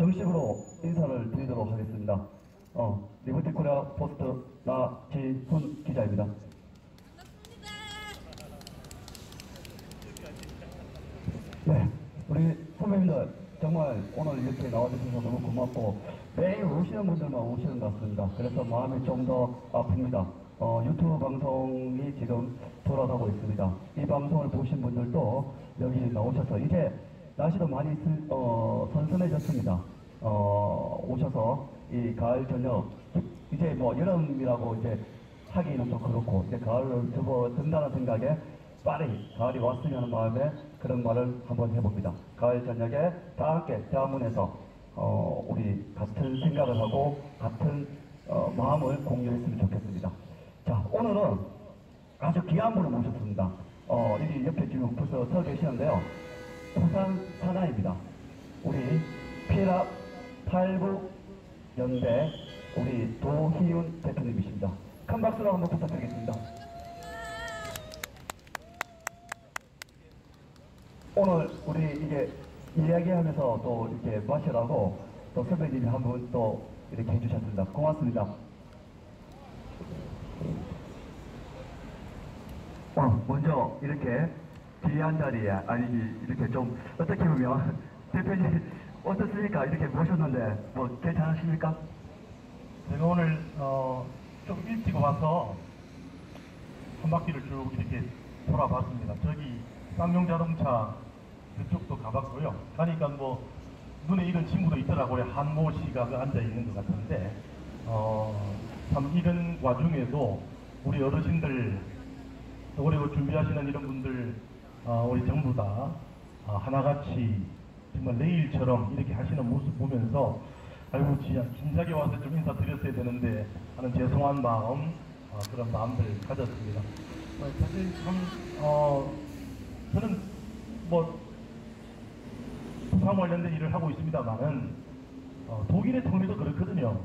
정식으로 인사를 드리도록 하겠습니다. 리버티 코리아 포스트 나지훈 기자입니다. 네, 우리 선배님들 정말 오늘 이렇게 나와주셔서 너무 고맙고 매일 오시는 분들만 오시는 것 같습니다. 그래서 마음이 좀 더 아픕니다. 유튜브 방송이 지금 돌아가고 있습니다. 이 방송을 보신 분들도 여기 나오셔서 이제 날씨도 많이 선선해졌습니다. 오셔서 이 가을 저녁 이제 뭐 여름이라고 이제 하기는 좀 그렇고 이제 가을을 접어든다는 생각에 빨리 가을이 왔으면 하는 마음에 그런 말을 한번 해봅니다. 가을 저녁에 다 함께 대화문에서 우리 같은 생각을 하고 같은 마음을 공유했으면 좋겠습니다. 자, 오늘은 아주 귀한 분을 모셨습니다. 여기 옆에 지금 벌써 서 계시는데요. 부산 사나이입니다. 우리 피랍 탈북연대 우리 도희윤 대표님이십니다. 큰 박수로 한번 부탁드리겠습니다. 오늘 우리 이게 이야기하면서 또 이렇게 마시라고 또 선배님이 한 분 또 이렇게 해주셨습니다. 고맙습니다. 먼저 이렇게 귀한 자리에 아니 이렇게 좀 어떻게 보면 대표님 어떻습니까? 이렇게 모셨는데 뭐 괜찮으십니까? 제가 오늘 좀 일찍 와서 한 바퀴를 쭉 이렇게 돌아봤습니다. 저기 쌍용자동차 그쪽도 가봤고요. 가니까 뭐 눈에 익은 친구도 있더라고요. 한모 씨가 앉아 있는 것 같은데 참 이런 와중에도 우리 어르신들 또 그리고 준비하시는 이런 분들 우리 전부 다 하나같이 정말 내일처럼 이렇게 하시는 모습 보면서 아이고 진작에 와서 좀 인사드렸어야 되는데 하는 죄송한 마음 그런 마음들 가졌습니다. 사실 참 저는 뭐 부상 관련된 일을 하고 있습니다만은 독일의 통일도 그렇거든요.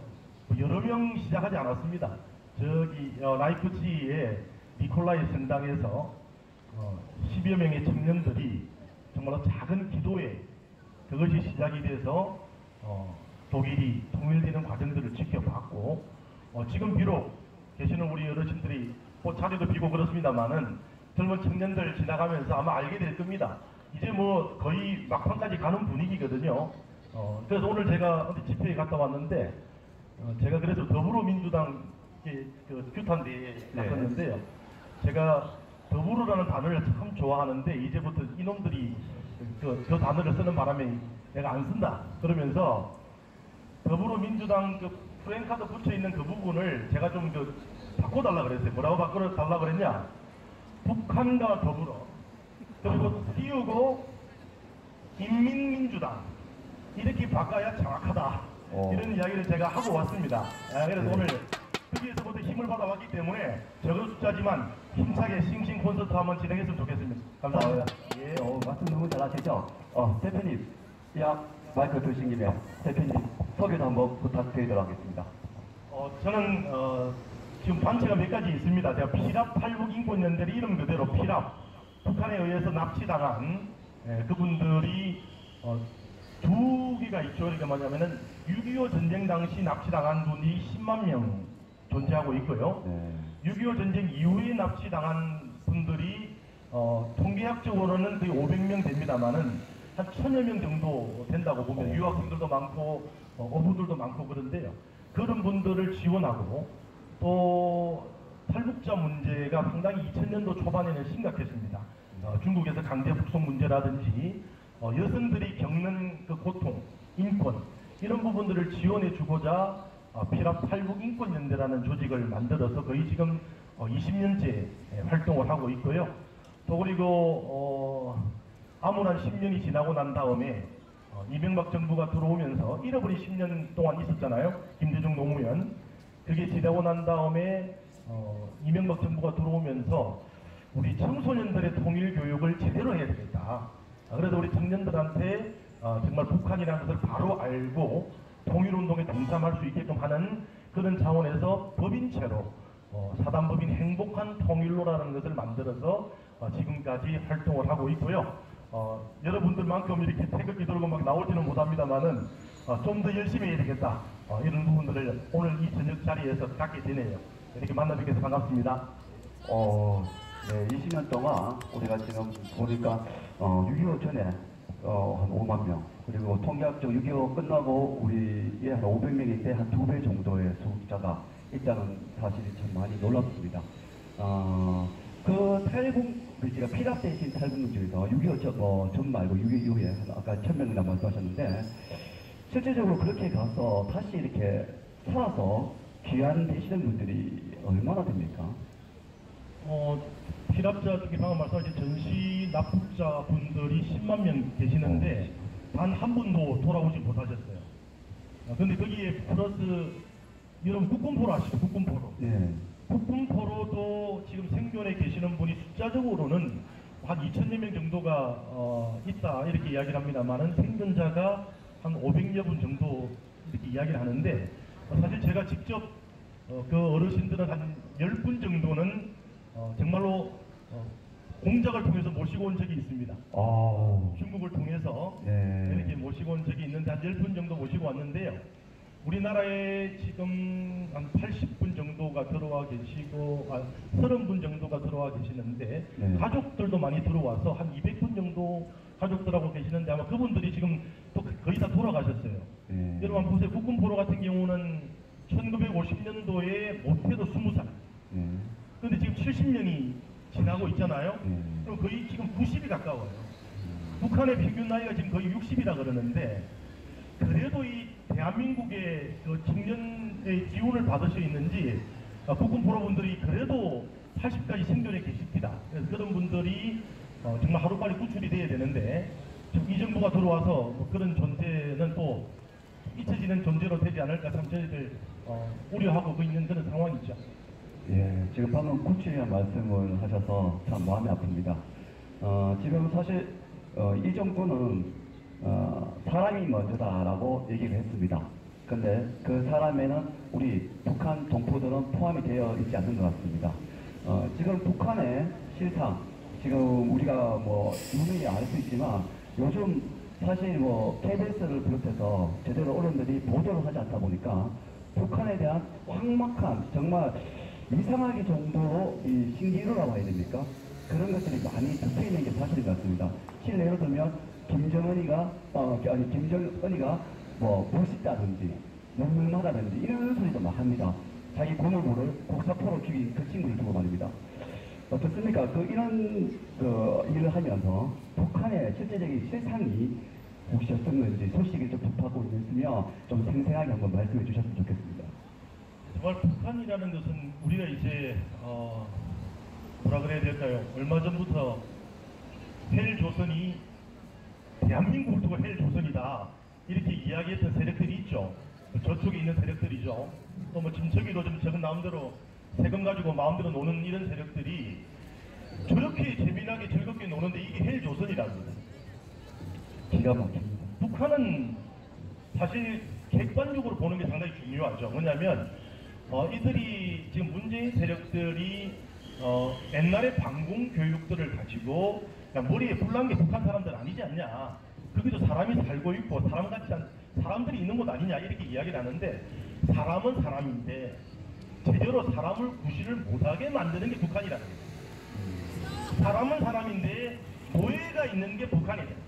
뭐 여러 명 시작하지 않았습니다. 저기 라이프치히의 니콜라이 성당에서 10여 명의 청년들이 정말로 작은 기도에 그것이 시작이 돼서 독일이 통일되는 과정들을 지켜봤고 지금 비록 계시는 우리 어르신들이 자리도 비고 그렇습니다만은 젊은 청년들 지나가면서 아마 알게 될 겁니다. 이제 뭐 거의 막판까지 가는 분위기거든요. 그래서 오늘 제가 어디 집회에 갔다 왔는데 제가 그래서 더불어민주당 그 규탄대회에 갔었는데요. 제가 더불어라는 단어를 참 좋아하는데 이제부터 이놈들이 그 단어를 쓰는 바람에 내가 안 쓴다 그러면서 더불어민주당 그 프랭카드 붙여있는 그 부분을 제가 좀 바꿔달라 그랬어요. 뭐라고 바꿔달라 그랬냐? 북한과 더불어 그리고 띄우고 인민민주당 이렇게 바꿔야 정확하다 이런 이야기를 제가 하고 왔습니다. 그래서 오늘 거기에서부터 힘을 받아왔기 때문에 적은 숫자지만 힘차게 싱싱 콘서트 한번 진행했으면 좋겠습니다. 감사합니다. 예, 말씀 너무 잘하시죠? 대표님, 마이크 드신 김에 대표님 소개도 한번 부탁드리도록 하겠습니다. 저는 지금 단체가 몇 가지 있습니다. 제가 피랍 탈북인권연대 이름 그대로 피랍 북한에 의해서 납치당한 그분들이 두 개가 있죠. 그러니까 뭐냐면은 6.25 전쟁 당시 납치당한 분이 10만 명 존재하고 있고요. 6.25 전쟁 이후에 납치당한 분들이 통계학적으로는 거의 500명 됩니다만은 한 1000여 명 정도 된다고 보면 유학생들도 많고 어부들도 많고 그런데요. 그런 분들을 지원하고 또 탈북자 문제가 상당히 2000년도 초반에는 심각했습니다. 중국에서 강제 북송 문제라든지 여성들이 겪는 그 고통, 인권 이런 부분들을 지원해 주고자 피랍 탈북인권연대라는 조직을 만들어서 거의 지금 20년째 활동을 하고 있고요. 또 그리고 아무런 10년이 지나고 난 다음에 이명박 정부가 들어오면서 잃어버린 10년 동안 있었잖아요. 김대중 노무현. 그게 지나고 난 다음에 이명박 정부가 들어오면서 우리 청소년들의 통일 교육을 제대로 해야 되겠다. 그래서 우리 청년들한테 정말 북한이라는 것을 바로 알고 통일운동에 동참할 수 있게끔 하는 그런 차원에서 법인체로 사단법인 행복한 통일로라는 것을 만들어서 지금까지 활동을 하고 있고요. 여러분들만큼 이렇게 태극기 들고 막 나올지는 못합니다만은 좀 더 열심히 해야 되겠다. 이런 부분들을 오늘 이 저녁 자리에서 갖게 되네요. 이렇게 만나뵙게서 반갑습니다. 네, 20년 동안 우리가 지금 보니까 6.25 전에 한 5만 명, 그리고 통계학적 6.25 끝나고 우리에 한 500명인데 한 2배 정도의 수급자가 있다는 사실이 참 많이 놀랍습니다. 그 탈북, 제가 피랍 대신 탈북민 중에서 6.25 전 말고 6.25 이후에 아까 1,000명이나 말씀하셨는데 실제적으로 그렇게 가서 다시 이렇게 살아서 귀환되시는 분들이 얼마나 됩니까? 피랍자 중에 방금 말씀하신 전시 납북자 분들이 10만 명 계시는데 단 한 분도 돌아오지 못하셨어요. 근데 거기에 플러스 여러분 국군포로 아시죠? 국군포로. 네. 국군포로도 지금 생존에 계시는 분이 숫자적으로는 한 2,000여 명 정도가 있다 이렇게 이야기를 합니다만은 생존자가 한 500여 분 정도 이렇게 이야기를 하는데 사실 제가 직접 그 어르신들은 한 10분 정도는 정말로 공작을 통해서 모시고 온 적이 있습니다. 중국을 통해서 네. 이렇게 모시고 온 적이 있는데 한 10분 정도 모시고 왔는데요. 우리나라에 지금 한 80분 정도가 들어와 계시고 30분 정도가 들어와 계시는데 네. 가족들도 많이 들어와서 한 200분 정도 가족들하고 계시는데 아마 그분들이 지금 또 거의 다 돌아가셨어요. 네. 여러분 한번 보세요. 국군포로 같은 경우는 1950년도에 못해도 20살. 네. 근데 지금 70년이 지나고 있잖아요. 네. 그럼 거의 지금 90이 가까워요. 북한의 평균 나이가 지금 거의 60이라 그러는데 그래도 이 대한민국의 그 청년의 기운을 받을 수 있는지 국군포로 분들이 그래도 80까지 생존해 계십니다. 그래서 그런 분들이 정말 하루빨리 구출이 돼야 되는데 지금 이 정부가 들어와서 뭐 그런 존재는 또 잊혀지는 존재로 되지 않을까 참 저희들 우려하고 있는 그런 상황이죠. 예, 지금 방금 구출이라는 말씀을 하셔서 참 마음이 아픕니다. 지금 사실 이 정부는 사람이 먼저다라고 얘기를 했습니다. 근데 그 사람에는 우리 북한 동포들은 포함이 되어 있지 않는 것 같습니다. 지금 북한의 실상, 지금 우리가 뭐 누누이 알 수 있지만 요즘 사실 뭐 KBS를 비롯해서 제대로 언론들이 보도를 하지 않다 보니까 북한에 대한 확막한 정말 이상하게 정도로 이 신기루라고 해야 됩니까? 그런 것들이 많이 덮여 있는 게 사실인 것 같습니다. 실례로 들면 김정은이가 뭐 멋있다든지 늠름하다든지 이런 소리도 막 합니다. 자기 고모부를 곡사포로 죽인 그 친구를 두고 말입니다. 어떻습니까? 이런 일을 하면서 북한의 실제적인 실상이 혹시 어떻는지 소식을 좀 접하고 있으면 좀 생생하게 한번 말씀해 주셨으면 좋겠습니다. 정말 북한이라는 것은 우리가 이제 뭐라 그래야 될까요? 얼마 전부터 헬조선이 대한민국을 두고 헬조선이다 이렇게 이야기했던 세력들이 있죠. 저쪽에 있는 세력들이죠. 또 뭐 지금 저기도 좀 적은 마음대로 세금 가지고 마음대로 노는 이런 세력들이 저렇게 재미나게 즐겁게 노는데 이게 헬조선이랍니다. 기가 막힙니다. 북한은 사실 객관적으로 보는 게 상당히 중요하죠. 뭐냐면 이들이 지금 문재인 세력들이 옛날의 반공 교육들을 가지고 머리에 불난 게 북한 사람들 아니지 않냐. 거기도 사람이 살고 있고 사람들이 있는 곳 아니냐 이렇게 이야기를 하는데 사람은 사람인데 제대로 사람을 구실을 못하게 만드는 게 북한이라는 거예요. 사람은 사람인데 노예가 있는 게 북한이에요.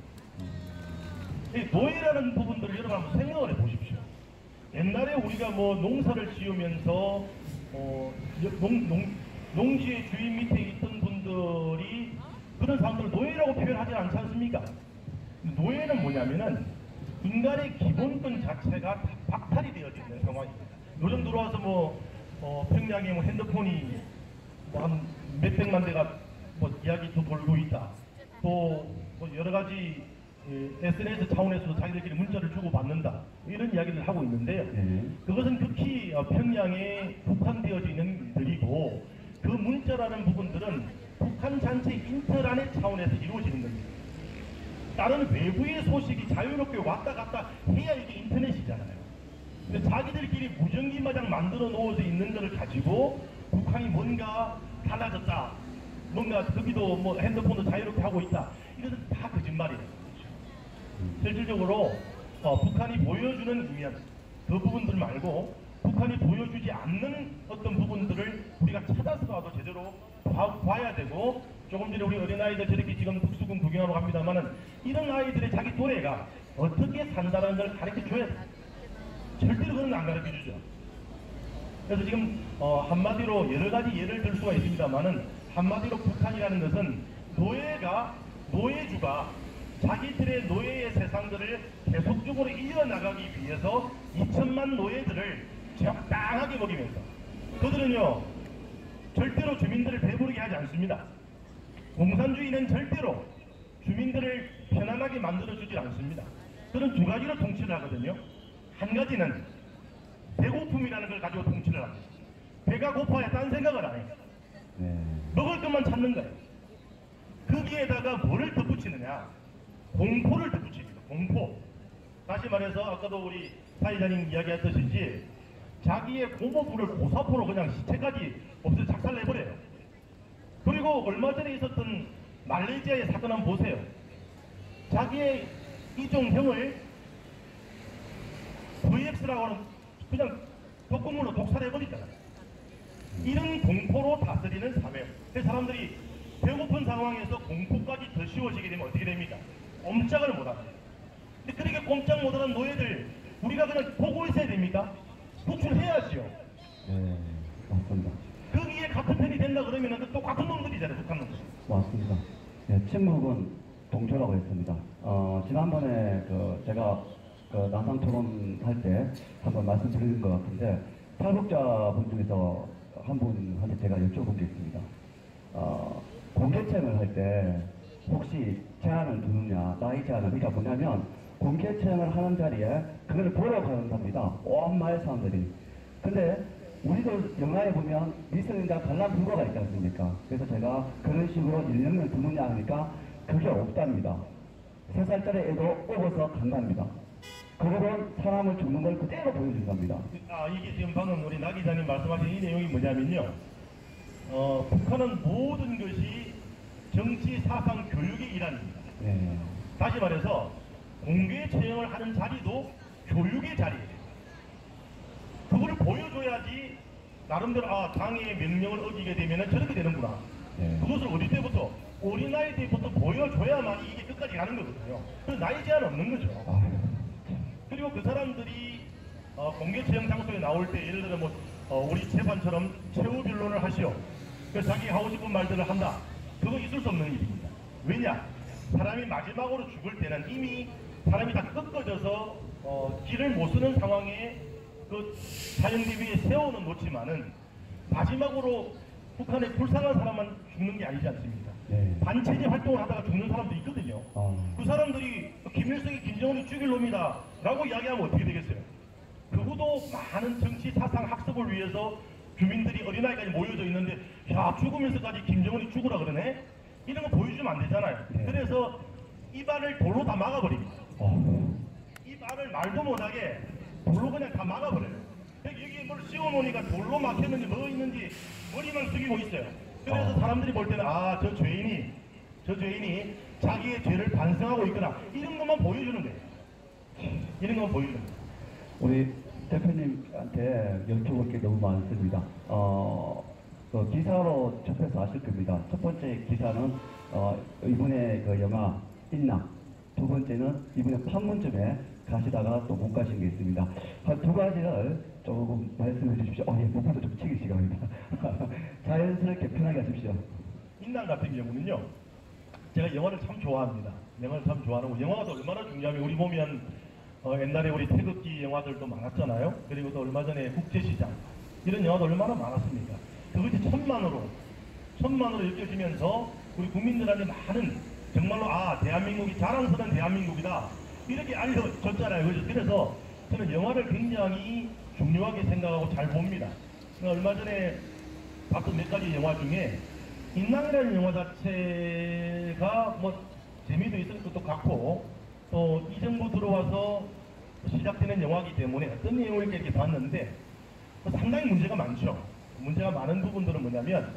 이 노예라는 부분들을 여러분 한번 생각을 해보십시오. 옛날에 우리가 뭐 농사를 지으면서 농지의 주인 밑에 있던 분들이 그런 사람들을 노예라고 표현하지 않지 않습니까? 노예는 뭐냐면은 인간의 기본권 자체가 다 박탈이 되어져 있는 상황입니다. 요즘 들어와서 평양에 핸드폰이 한 몇백만 대가 이야기도 돌고 있다. 또 여러 가지 SNS 차원에서도 자기들끼리 문자를 주고 받는다. 이런 이야기를 하고 있는데요. 그것은 극히 평양에 국한되어져 있는 일들이고 그 문자라는 부분들은 북한 전체 인터넷 차원에서 이루어지는 겁니다. 다른 외부의 소식이 자유롭게 왔다 갔다 해야 이게 인터넷이잖아요. 근데 자기들끼리 무전기 마냥 만들어 놓아져 있는 것을 가지고 북한이 뭔가 달라졌다. 뭔가 거기도 핸드폰도 자유롭게 하고 있다. 이것은 다 거짓말이에요. 실질적으로 북한이 보여주는 의미한 그 부분들 말고 북한이 보여주지 않는 어떤 부분들을 우리가 찾아서라도 제대로 봐야 되고, 조금 전에 우리 어린아이들 저렇게 지금 특수군 구경하러 갑니다만은 이런 아이들의 자기 또래가 어떻게 산다는 걸 가르쳐 줘야 돼. 절대로 그런 거 안 가르쳐 주죠. 그래서 지금 한마디로 여러 가지 예를 들 수가 있습니다만은, 한마디로 북한이라는 것은 노예주가 자기들의 노예의 세상들을 계속적으로 이어나가기 위해서 2천만 노예들을 적당하게 먹이면서, 그들은요 절대로 주민들을 배부르게 하지 않습니다. 공산주의는 절대로 주민들을 편안하게 만들어주지 않습니다. 그런 두 가지로 통치를 하거든요. 한 가지는 배고픔이라는 걸 가지고 통치를 합니다. 배가 고파야 딴 생각을 안 해요. 네. 먹을 것만 찾는 거예요. 거기에다가 뭐를 덧붙이느냐? 공포를 덧붙입니다. 공포. 다시 말해서 아까도 우리 사회자님 이야기했듯이 자기의 고모부를 고사포로 그냥 시체까지 없애서 작살내버려요. 그리고 얼마 전에 있었던 말레이시아의 사건 한번 보세요. 자기의 이종형을 VX라고 하는 그냥 독극물로 독살해버리잖아요. 이런 공포로 다스리는 사회. 그래서 사람들이 배고픈 상황에서 공포까지 더 씌워지게 되면 어떻게 됩니까? 꼼짝을 못합니다. 근데 그렇게 꼼짝 못하는 노예들 우리가 그냥 보고 있어야 됩니까? 구출해야지요. 네, 맞습니다. 거기에 같은 편이 된다 그러면 그 똑같은 놈들이잖아요, 북한 놈들. 맞습니다. 네, 침묵은 동조라고 했습니다. 지난번에 제가 나상 토론할 때 한번 말씀드린 것 같은데, 탈북자분 중에서 한 분한테 제가 여쭤본 게 있습니다. 공개체험을 할 때 혹시 제한을 두느냐, 나이 제한을. 그러니까 뭐냐면 공개체험을 하는 자리에 그걸 보러 간답니다. 온 마을 사람들이. 근데 우리도 영화에 보면 미성년자 관람 불가가 있지 않습니까? 그래서 제가 그런 식으로 연령을 두느냐 하니까 그게 없답니다. 3살짜리 애도 오고서 간답니다. 그리고 사람을 죽는 걸 그대로 보여준답니다. 이게 지금 방금 우리 나 기자님 말씀하신 이 내용이 뭐냐면요. 북한은 모든 것이 정치 사상 교육의 일환입니다. 네. 다시 말해서 공개 채용을 하는 자리도 교육의 자리예요. 그걸 보여줘야지 나름대로 당의 명령을 어기게 되면 저렇게 되는구나. 네. 그것을 어릴 때부터 어린아이 때부터 보여줘야만 이게 끝까지 가는 거거든요. 그래서 나이 제한 없는 거죠. 그리고 그 사람들이 공개 채용 장소에 나올 때 예를 들어 우리 재판처럼 최후 변론을 하시오. 그래서 자기 하고 싶은 말들을 한다. 그거 있을 수 없는 일입니다. 왜냐? 사람이 마지막으로 죽을 때는 이미 사람이 다 꺾어져서 길을 못 쓰는 상황에 그 사형대 위에 세워는 놓지만은 마지막으로 북한의 불쌍한 사람만 죽는 게 아니지 않습니까? 네. 반체제 활동을 하다가 죽는 사람도 있거든요. 아. 그 사람들이 김일성이 김정은이 죽일 놈이다 라고 이야기하면 어떻게 되겠어요? 그것도 많은 정치 사상 학습을 위해서 주민들이 어린아이까지 모여져 있는데, 야, 죽으면서까지 김정은이 죽으라 그러네? 이런 거 보여주면 안 되잖아요. 네. 그래서 입안을 돌로 다 막아버립니다. 입안을 말도 못하게 돌로 그냥 다 막아버려요. 여기 뭘 씌워놓으니까 돌로 막혔는지 뭐 있는지 머리만 숙이고 있어요. 그래서 사람들이 볼 때는 저 죄인이 자기의 죄를 반성하고 있거나 이런 것만 보여주는 거예요. 이런 것만 보여주는 거예요. 우리 대표님한테 여쭤볼 게 너무 많습니다. 기사로 접해서 아실 겁니다. 첫 번째 기사는 이번에 그 영화 인나, 두 번째는 이번에 판문점에 가시다가 또 못 가신 게 있습니다. 한 두 가지를 조금 말씀해 주십시오. 예, 목표도 좀 치기 시간입니다. 자연스럽게 편하게 하십시오. 인난 같은 경우는요, 제가 영화를 참 좋아합니다. 영화를 참 좋아하고, 영화가 또 얼마나 중요하면 우리 보면 옛날에 우리 태극기 영화들도 많았잖아요. 그리고 또 얼마 전에 국제시장 이런 영화도 얼마나 많았습니까? 그것이 천만으로 느껴지면서 우리 국민들한테 많은 정말로 대한민국이 자랑스러운 대한민국이다 이렇게 알려졌잖아요. 그래서 저는 영화를 굉장히 중요하게 생각하고 잘 봅니다. 얼마 전에 봤던 몇 가지 영화 중에 인랑이라는 영화 자체가 재미도 있을 것도 같고, 또 이 정부 들어와서 시작되는 영화이기 때문에 어떤 내용을 이렇게 봤는데 상당히 문제가 많죠. 문제가 많은 부분들은 뭐냐면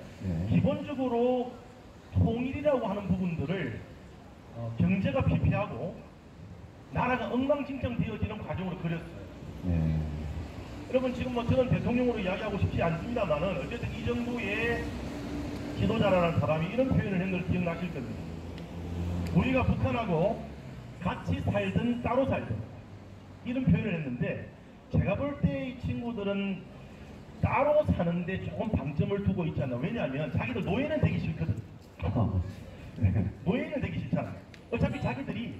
나라가 엉망진창 되어지는 과정으로 그렸어요. 네. 여러분 지금 뭐 저는 대통령으로 이야기하고 싶지 않습니다만은 어쨌든 이 정도의 지도자라는 사람이 이런 표현을 한 걸 기억나실 겁니다. 우리가 북한하고 같이 살든 따로 살든 이런 표현을 했는데 제가 볼 때 이 친구들은 따로 사는데 조금 방점을 두고 있잖아. 왜냐하면 자기들 노예는 되기 싫거든. 네. 노예는 되기 싫잖아요. 어차피 자기들이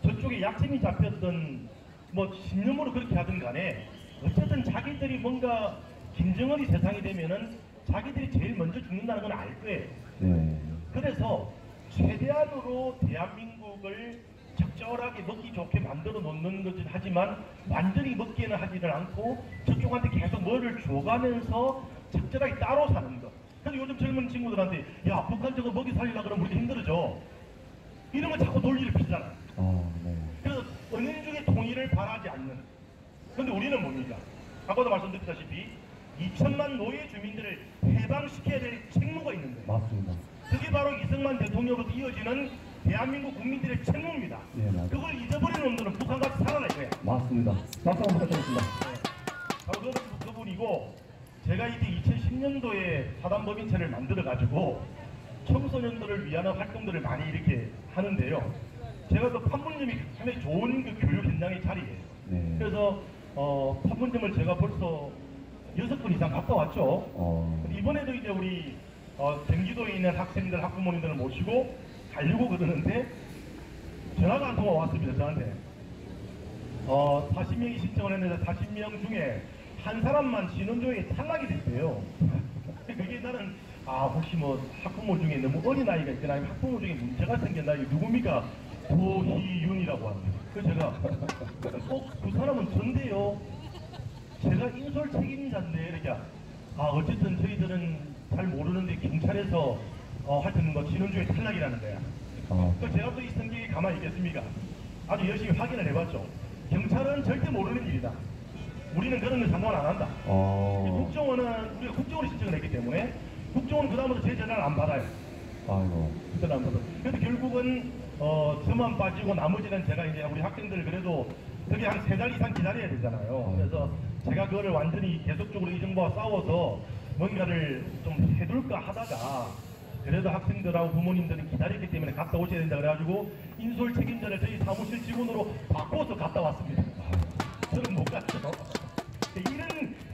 저쪽에 약점이 잡혔던 뭐 신념으로 그렇게 하든 간에 어쨌든 자기들이 뭔가 김정은이 세상이 되면은 자기들이 제일 먼저 죽는다는 건 알 거예요. 네. 그래서 최대한으로 대한민국을 적절하게 먹기 좋게 만들어 놓는 거긴 하지만 완전히 먹기는 하지를 않고 저쪽한테 계속 뭐를 줘가면서 적절하게 따로 사는 거. 그래서 요즘 젊은 친구들한테 야 북한 저거 먹이 살리려고 그러면 우리 힘들어져. 이런 거 자꾸 논리를 피잖아. 네. 그래서 은연중에 통일을 바라지 않는. 그런데 우리는 뭡니까? 아까도 말씀드렸다시피 2천만 노예 주민들을 해방시켜야 될 책무가 있는데 맞습니다. 그게 바로 이승만 대통령으로 이어지는 대한민국 국민들의 책무입니다. 네, 맞습니다. 그걸 잊어버린 놈들은 북한 가서 살아날 거야. 맞습니다. 박수 한번 부탁드리겠습니다. 바로 그분이고 제가 이때 2010년도에 사단법인체를 만들어가지고 청소년들을 위한 활동들을 많이 이렇게 하는데요. 제가 그 판문점이 상당히 좋은 그 교육 현장의 자리예요. 네. 그래서 판문점을 제가 벌써 6번 이상 갔다 왔죠. 이번에도 이제 우리 경기도에 있는 학생들, 학부모님들을 모시고 가려고 그러는데 전화가 한 통화 왔습니다. 저한테 40명이 신청을 했는데 40명 중에 한 사람만 신원조회에 탈락이 됐대요. 그게 나는 혹시 뭐 학부모 중에 너무 어린 아이가 있거나 아니면 학부모 중에 문제가 생겼나 이게 누굽니까? 도희윤이라고 합니다. 그래서 제가 그 사람은 전데요. 제가 인솔 책임자인데 이렇게 어쨌든 저희들은 잘 모르는데 경찰에서 하여튼 뭐 신원조회 탈락이라는 거야. 그러니까 제가 또 이 성격이 가만히 있겠습니까? 아주 열심히 확인을 해봤죠. 경찰은 절대 모르는 일이다. 우리는 그런 걸 상관 안 한다. 국정원은 우리가 국정원에 신청을 했기 때문에 국정원은 그다음부터 제 전화를 안 받아요. 아이고. 그다음부터. 그래서 결국은 저만 빠지고 나머지는 제가 이제 우리 학생들 그래도 그게 한 3달 이상 기다려야 되잖아요. 그래서 제가 그거를 완전히 계속적으로 이 정부와 싸워서 뭔가를 좀 해둘까 하다가 그래도 학생들하고 부모님들이 기다렸기 때문에 갔다 오셔야 된다 그래가지고 인솔 책임자를 저희 사무실 직원으로 바꿔서 갔다 왔습니다. 저는 못 갔죠.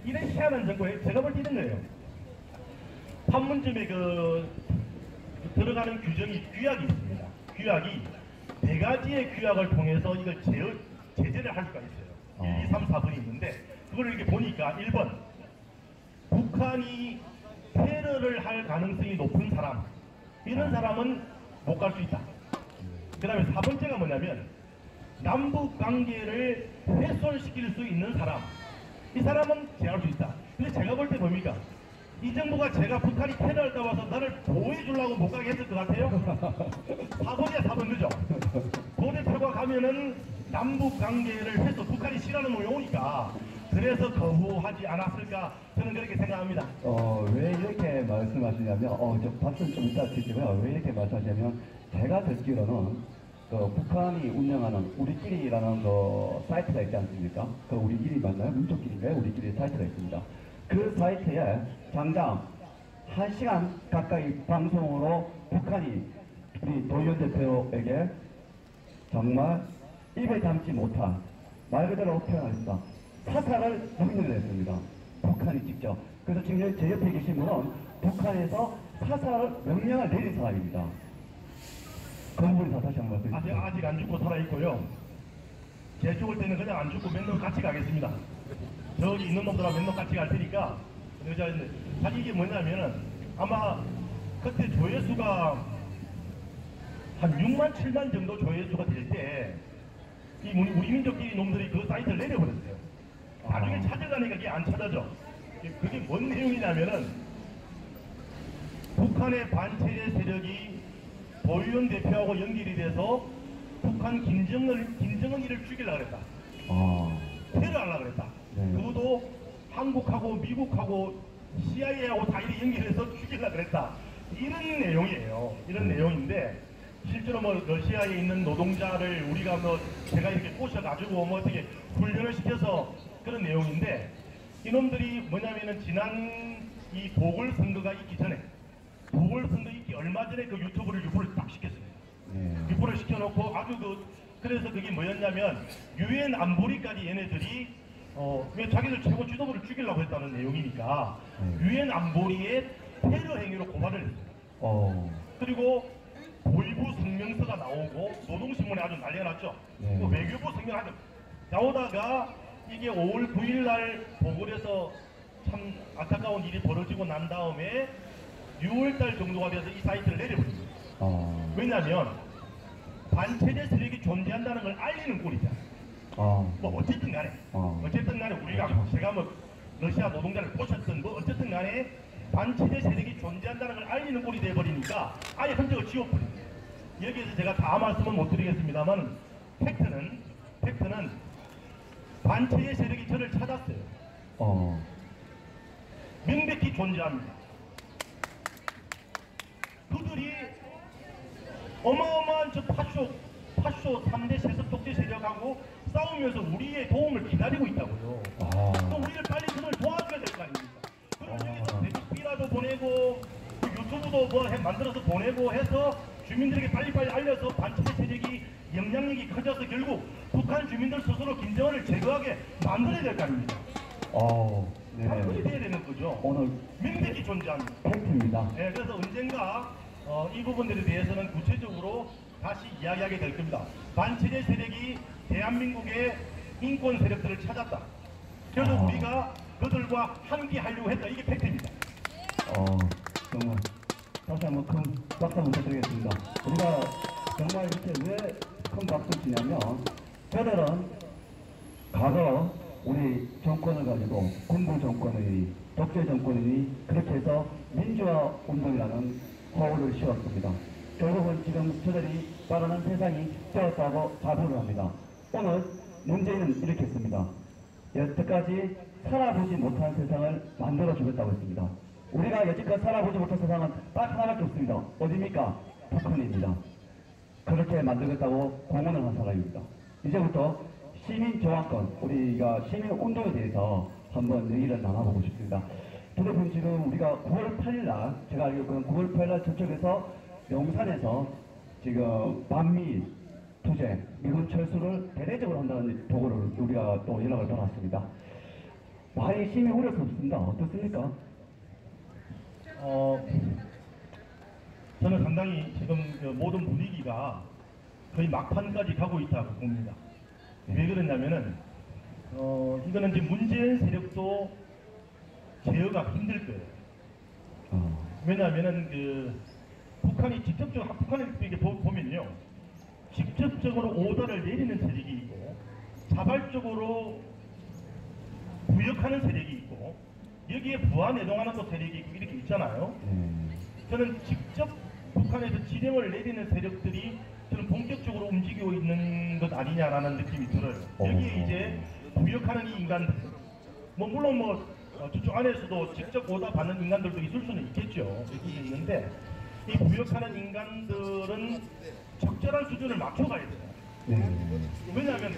이런 희한한 정보에 제가 볼 때 이런 거예요. 판문점에 들어가는 규약이 있습니다. 규약이 4가지의 규약을 통해서 이걸 제재를 할 수가 있어요. 1, 2, 3, 4번이 있는데 그걸 이렇게 보니까 1번 북한이 테러를 할 가능성이 높은 사람 이런 사람은 못 갈 수 있다. 그 다음에 4번째가 뭐냐면 남북 관계를 훼손시킬 수 있는 사람 이 사람은 제할 수 있다. 근데 제가 볼 때 뭡니까? 이 정부가 제가 북한이 테러할까 봐서 나를 보호해 주려고 못 가게 했을 것 같아요. 4번이야 4번 그죠? 고 대표가 가면은 남북 관계를 해서 북한이 싫어하는 놈이 오니까 그래서 거부하지 않았을까 저는 그렇게 생각합니다. 왜 이렇게 말씀하시냐면, 저 박수는 좀 이따 드리고요. 왜 이렇게 말씀하시냐면, 제가 듣기로는, 북한이 운영하는 우리끼리라는 사이트가 있지 않습니까? 그 우리끼리 맞나요? 민족끼리인가요? 우리끼리 사이트가 있습니다. 그 사이트에 당장 1시간 가까이 방송으로 북한이 우리 도의원 대표에게 정말 입에 담지 못한 말 그대로 표현하겠습니다. 사살을 명령을 했습니다. 북한이 직접. 그래서 지금 제 옆에 계신 분은 북한에서 사살을 명령을 내린 사람입니다. 그 부분에서 다시 한번 말씀해주세요. 아직 안 죽고 살아있고요. 제 죽을 때는 그냥 안 죽고 맨날 같이 가겠습니다. 저기 있는 놈들하고 맨날 같이 갈 테니까. 사실 이게 뭐냐면은 아마 그때 조회수가 한 6만 7만 정도 조회수가 될 때 이 우리 민족끼리 놈들이 그 사이트를 내려버렸어요. 나중에 찾으려니까 이게 안 찾아져. 그게 뭔 내용이냐면은 북한의 반체제 세력이 도의원 대표하고 연결이 돼서 북한 김정은이를 죽이려고 그랬다. 테러하려고 그랬다. 네. 그것도 한국하고 미국하고 CIA하고 다 이렇게 연결해서 죽이려고 그랬다. 이런 내용이에요. 이런 내용인데 실제로 뭐 러시아에 있는 노동자를 우리가 뭐 제가 이렇게 꼬셔가지고 뭐 어떻게 훈련을 시켜서 그런 내용인데 이놈들이 뭐냐면은 지난 이 보궐선거가 있기 전에 보궐선거 있기 얼마 전에 그 유튜브를 유포를 딱 시켰습니다. 네. 유포를 시켜놓고 아주 그래서 그게 뭐였냐면 유엔 안보리까지 얘네들이 왜 자기들 최고 지도부를 죽이려고 했다는 내용이니까 유엔 안보리의 테러 행위로 고발을 했어요. 그리고 보이부 성명서가 나오고 노동신문에 아주 난리가 났죠. 네. 그 외교부 성명 아주 나오다가 이게 5월 9일 날 보궐에서 참 안타까운 일이 벌어지고 난 다음에 6월달 정도가 돼서 이 사이트를 내려버린 거예요. 왜냐하면 반체제 세력이 존재한다는 걸 알리는 꼴이잖아. 뭐 어쨌든 간에 우리가 제가 뭐 러시아 노동자를 꼬셨든 뭐 어쨌든 간에 반체제 세력이 존재한다는 걸 알리는 꼴이 돼버리니까 아예 흔적을 지워버린 거예요. 여기에서 제가 다 말씀은 못 드리겠습니다만 팩트는 반체제 세력이 저를 찾았어요. 명백히 존재합니다. 그들이 어마어마한 저 파쇼 3대 세습 독재 세력하고 싸우면서 우리의 도움을 기다리고 있다고요. 또 우리를 빨리 그걸 도와줘야 될 거 아닙니까? 그럼 여기서 대북비라도 보내고 유튜브도 뭐 만들어서 보내고 해서 주민들에게 빨리빨리 알려서 반체제 세력이 영향력이 커져서 결국 북한 주민들 스스로 김정은을 제거하게 만들어야 될 거 아닙니까? 네. 그렇게 돼야 되는 거죠. 오늘 명백히 존재합니다. 팩트입니다. 네, 그래서 언젠가 이 부분들에 대해서는 구체적으로 다시 이야기하게 될 겁니다. 반체제 세력이 대한민국의 인권 세력들을 찾았다. 그래서 우리가 그들과 함께 하려고 했다. 이게 팩트입니다. 정말 다시 한번 큰 박수 한번 드리겠습니다. 우리가 정말 이렇게 왜 큰 박수 치냐면 저들은 과거 우리 정권을 가지고 군부 정권이니 독재 정권이니 그렇게 해서 민주화 운동이라는 허울을 씌웠습니다. 결국은 지금 저들이 바라는 세상이 되었다고 자부를 합니다. 오늘 문재인은 이렇게 했습니다. 여태까지 살아보지 못한 세상을 만들어주겠다고 했습니다. 우리가 여지껏 살아보지 못한 세상은 딱 하나밖에 없습니다. 어디입니까? 북한입니다. 그렇게 만들겠다고 공언을 한 사람입니다. 이제부터 시민저항권, 우리가 시민운동에 대해서 한번 얘기를 나눠보고 싶습니다. 여러분 지금 우리가 9월 8일날 제가 알기로는 9월 8일날 저쪽에서 용산에서 지금 반미 투쟁, 미군 철수를 대대적으로 한다는 보고를 우리가 또 연락을 받았습니다. 많이 시민 우려스럽습니다. 어떻습니까? 저는 상당히 지금 모든 분위기가 거의 막판까지 가고 있다고 봅니다. 왜 그러냐면은 이거는 이제 문재인 세력도 제어가 힘들 거예요. 왜냐하면은 북한이 직접적으로 북한을 이렇게 보면요, 직접적으로 오더를 내리는 세력이 있고 자발적으로 부역하는 세력이 있고 여기에 부하내동하는 또 세력이 있고 이렇게 있잖아요. 저는 직접 북한에서 지령을 내리는 세력들이 저는 본격적으로 움직이고 있는 것 아니냐라는 느낌이 들어요. 여기에 이제 부역하는 이 인간들, 뭐 물론 뭐 저쪽 안에서도 직접 오다 받는 인간들도 있을 수는 있겠죠. 있을 수 있는데 이 부역하는 인간들은 적절한 수준을 맞춰가야 돼요. 왜냐하면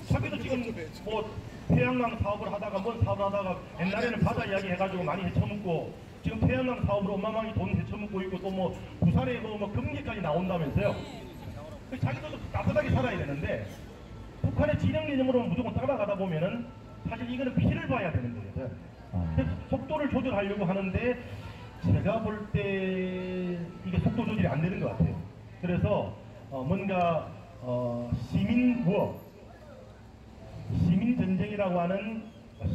자기도 지금 뭐 태양광 사업을 하다가 뭔 사업을 하다가 옛날에는 바다 이야기 해가지고 많이 헤쳐먹고 지금 태양광 사업으로 어마어마하게 돈 헤쳐먹고 있고 또 뭐 부산에 뭐 금리까지 나온다면서요. 자기도 따뜻하게 살아야 되는데 북한의 진영 개념으로 무조건 따라가다 보면은 사실 이거는 피를 봐야 되는 거거든. 그래서 속도를 조절하려고 하는데 제가 볼 때 이게 속도 조절이 안 되는 것 같아요. 그래서 뭔가 시민 전쟁이라고 하는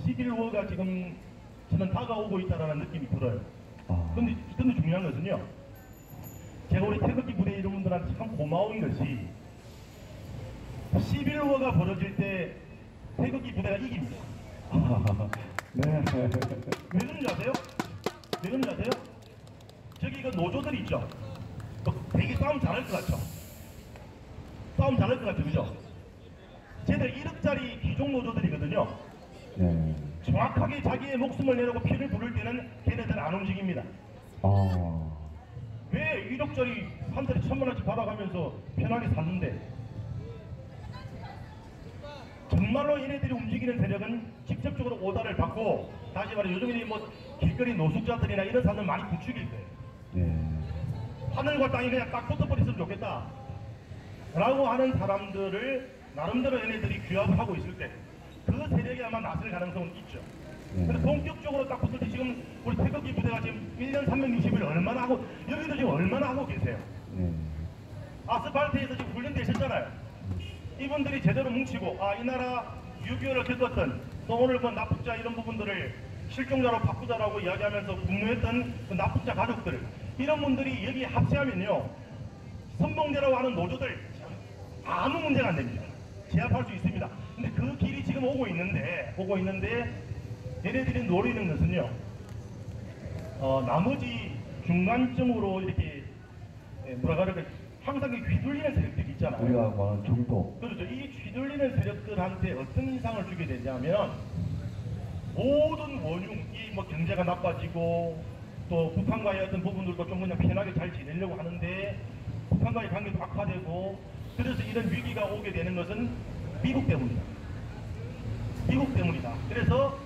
시빌워가 지금 저는 다가오고 있다는 느낌이 들어요. 근데 중요한 것은요, 제가 우리 태극기 부대 이름분들한테 참 고마운 것이 시빌워가 벌어질 때 태극기 부대가 이깁니다. 네. 왜 그런지 아세요? 왜 그런지 아세요? 저기 그 노조들 있죠? 되게 싸움 잘할 것 같죠? 싸움 잘할 것 같죠, 그죠? 쟤들 1억짜리 귀족 노조들이거든요. 네. 정확하게 자기의 목숨을 내놓고 피를 부를 때는 걔네들 안 움직입니다. 왜 1억짜리 한 달에 1,000만 원씩 받아가면서 편하게 샀는데, 정말로 얘네들이 움직이는 세력은 직접적으로 오다를 받고, 다시 말해 요즘에 뭐 길거리 노숙자들이나 이런 사람들 많이 부추길 거예요. 네. 하늘과 땅이 그냥 딱 붙어버렸으면 좋겠다 라고 하는 사람들을 나름대로 얘네들이 규합을 하고 있을 때 그 세력이 아마 나설 가능성은 있죠. 근데 본격적으로 딱 붙을 때 지금 우리 태극기 부대가 지금 1년 360일 얼마나 하고, 여기도 지금 얼마나 하고 계세요. 네. 아스팔트에서 지금 훈련되셨잖아요. 이분들이 제대로 뭉치고, 아, 이 나라 6.25를 겪었던, 또 오늘 그 납북자 이런 부분들을 실종자로 바꾸자라고 이야기하면서 분노했던 그 납북자 가족들, 이런 분들이 여기에 합세하면요, 선봉대라고 하는 노조들 아무 문제가 안 됩니다. 제압할 수 있습니다. 근데 그 길이 지금 오고 있는데 얘네들이 노리는 것은요, 나머지 중간점으로 이렇게 뭐라 그럴까, 항상 휘둘리는 세력들이 있잖아요. 우리가 말하는 중도. 그렇죠. 이 휘둘리는 세력들한테 어떤 인상을 주게 되냐면, 모든 원흉이 뭐 경제가 나빠지고 또 북한과의 어떤 부분들도 좀 그냥 편하게 잘 지내려고 하는데 북한과의 관계도 악화되고, 그래서 이런 위기가 오게 되는 것은 미국 때문이다. 미국 때문이다. 그래서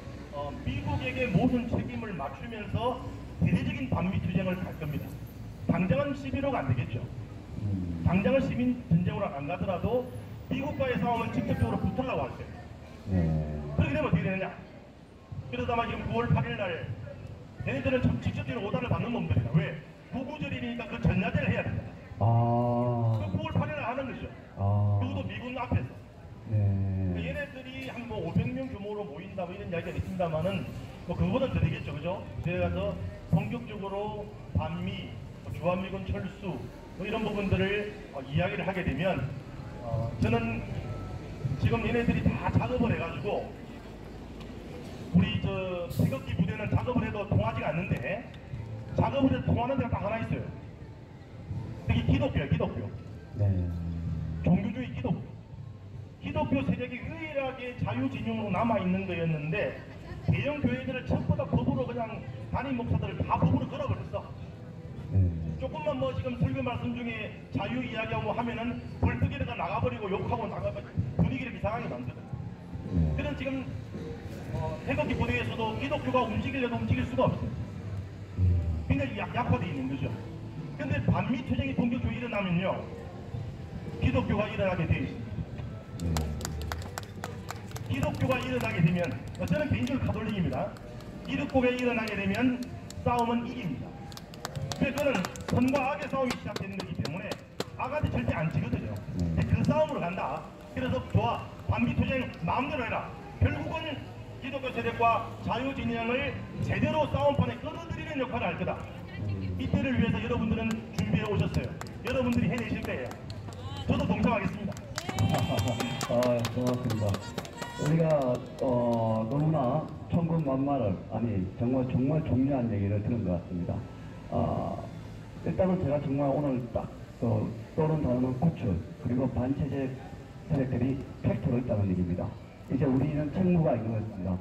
미국에게 모든 책임을 맞추면서 대대적인 반미 투쟁을 갈 겁니다. 당장은 11호가 안 되겠죠. 당장은 시민 전쟁으로 안 가더라도 미국과의 싸움은 직접적으로 붙으려고 할 거예요. 네. 그렇게 되면 어떻게 되느냐? 그래서 아마 지금 9월 8일 날 얘네들은 직접적인 오다를 받는 놈들이다. 왜? 구구절이니까 그 전야제를 해야 된다. 아. 그 9월 8일 날 하는 거죠. 아. 그것도 미군 앞에서. 네. 얘네들이 한 뭐 500명 규모로 모인다 뭐 이런 이야기가 있습니다만은 뭐 그거보다 더 되겠죠, 그죠? 그래서 본격적으로 반미, 주한미군 철수 뭐 이런 부분들을 이야기를 하게 되면 저는 지금 얘네들이 다 작업을 해가지고 우리 저 태극기 부대는 작업을 해도 통하지가 않는데, 작업을 해도 통하는 데가 딱 하나 있어요. 그게 기독교예요, 기독교. 네. 종교주의 기독교. 기독교 세력이 유일하게 자유진영으로 남아있는 거였는데, 대형 교회들을 전부 다 법으로 그냥 담임 목사들을 다 법으로 걸어버렸어. 네. 조금만 뭐 지금 설교 말씀 중에 자유 이야기하고 하면은 벌떡이다가 나가버리고 욕하고 나가버리고 분위기를 이상하게 만들어. 네. 그런 지금 태극기 부대에서도 기독교가 움직이려도 움직일 수가 없어요. 굉장히 약화되어 있는 거죠. 근데 반미 투쟁이 본격적으로 일어나면요, 기독교가 일어나게 되어 있습니다. 기독교가 일어나게 되면, 저는 개인적으로 가톨릭입니다. 기독교가 일어나게 되면 싸움은 이깁니다. 왜? 그는 선과 악의 싸움이 시작되는 거기 때문에 악한테 절대 안 지거든요. 근데 그 싸움으로 간다. 그래서 좋아, 반미 투쟁 마음대로 해라. 결국은 기독교 세력과 자유진영을 제대로 싸움판에 끌어들이는 역할을 할 거다. 이때를 위해서 여러분들은 준비해 오셨어요. 여러분들이 해내실 거예요. 저도 동참하겠습니다. 아, 고맙습니다. 우리가 너무나 천군만마를, 아니 정말 중요한 얘기를 들은 것 같습니다. 일단은 제가 정말 오늘 딱 떠오른 단어는 구출, 그리고 반체제 세력들이 팩토로 있다는 얘기입니다. 이제 우리는 책무가 있는 것입니다.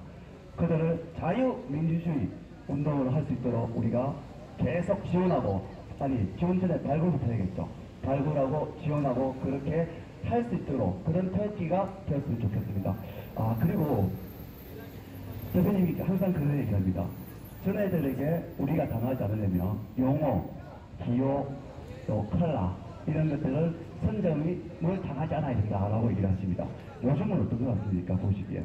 그들을 자유민주주의 운동을 할 수 있도록 우리가 계속 지원하고, 아니 지원 전에 발굴부터 해야겠죠. 발굴하고 지원하고 그렇게 할 수 있도록 그런 태극기가 되었으면 좋겠습니다. 그리고 대표님이 항상 그런 얘기를 합니다. 전애들에게 우리가 당하지 않으려면 용어, 기호, 또 칼라 이런 것들을 선점을 당하지 않아야 된다라고 얘기를 하십니다. 요즘은 어떤 것 같습니까, 보시기에?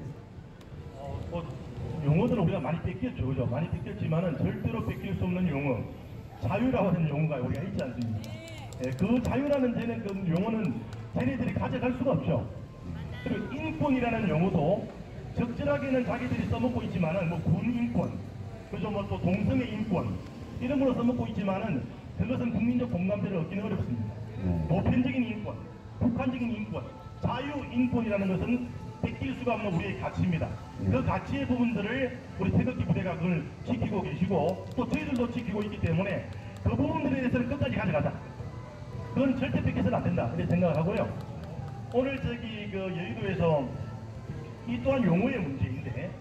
용어들은 우리가 많이 뺏겼죠, 그죠? 많이 뺏겼지만은 절대로 뺏길 수 없는 용어, 자유라고 하는 용어가 우리가 있지 않습니까? 예, 그 자유라는 그 용어는 쟤네들이 가져갈 수가 없죠. 그리고 인권이라는 용어도 적절하게는 자기들이 써먹고 있지만은 뭐 군인권, 그죠? 뭐 또 동성애 인권 이런 걸로 써먹고 있지만은 그것은 국민적 공감대를 얻기는 어렵습니다. 보편적인 인권, 북한적인 인권, 자유인권이라는 것은 뺏길 수가 없는 우리의 가치입니다. 그 가치의 부분들을 우리 태극기 부대가 그걸 지키고 계시고 또 저희들도 지키고 있기 때문에 그 부분들에 대해서는 끝까지 가져가자. 그건 절대 뺏겨서는 안 된다. 이렇게 생각을 하고요. 오늘 여의도에서 이 또한 용어의 문제인데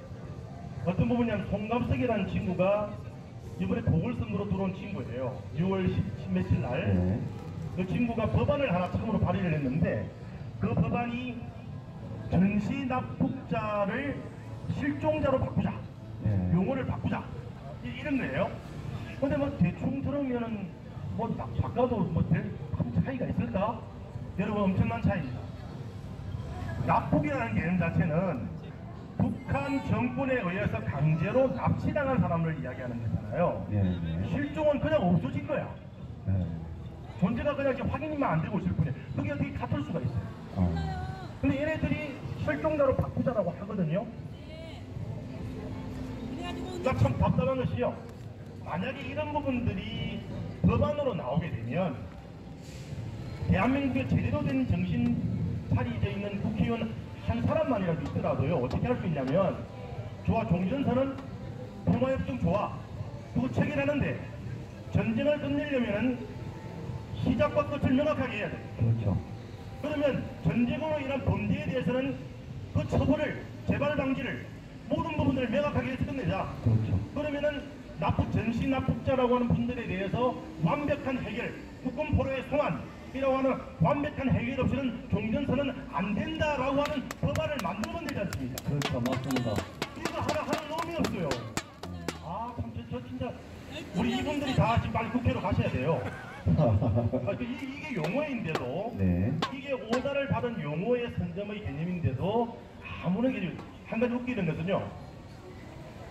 어떤 부분이냐면 송갑석이라는 친구가 이번에 보궐선거로 들어온 친구예요. 6월 10 며칠 날. 네. 그 친구가 법안을 하나 처음으로 발의를 했는데 그 법안이 전시 납북자를 실종자로 바꾸자. 네. 용어를 바꾸자. 이런 거예요. 근데 뭐 대충 들으면은 뭐 바꿔도 뭐별 차이가 있을까? 여러분 엄청난 차이입니다. 납북이라는 개념 자체는 북한 정권에 의해서 강제로 납치당한 사람을 이야기하는 거잖아요. 네. 네. 실종은 그냥 없어진 거야. 네. 존재가 그냥 이렇게 확인만 안 되고 있을 뿐이에요. 그게 어떻게 같을 수가 있어요. 근데 얘네들이 실종자로 바꾸자라고 하거든요. 나 참 답답한 것이요. 만약에 이런 부분들이 법안으로 나오게 되면 대한민국에 제대로 된 정신 차리져 있는 국회의원 한 사람만이라도 있더라도요. 어떻게 할 수 있냐면 좋아, 종전선언 평화협정 좋아. 그거 체결하는데 전쟁을 끝내려면은 시작과 끝을 명확하게 해야 돼. 그렇죠. 그러면 전쟁으로 인한 범죄에 대해서는 그 처벌을, 재발 방지를 모든 부분들을 명확하게 해서 끝내자. 그렇죠. 그러면은 전시 납북자라고 하는 분들에 대해서 완벽한 해결, 국권 포로의 송환이라고 하는 완벽한 해결 없이는 종전선언은 안 된다라고 하는 법안을 만들면 되지 않습니까? 그렇죠. 맞습니다. 이거 하나 하는 놈이 없어요. 아, 참, 저 진짜 우리 이분들이 다 지금 빨리 국회로 가셔야 돼요. 이게 용어인데도 네. 이게 오다를 받은 용어의 선점의 개념인데도 아무런 개념. 한 가지 웃기는 것은요.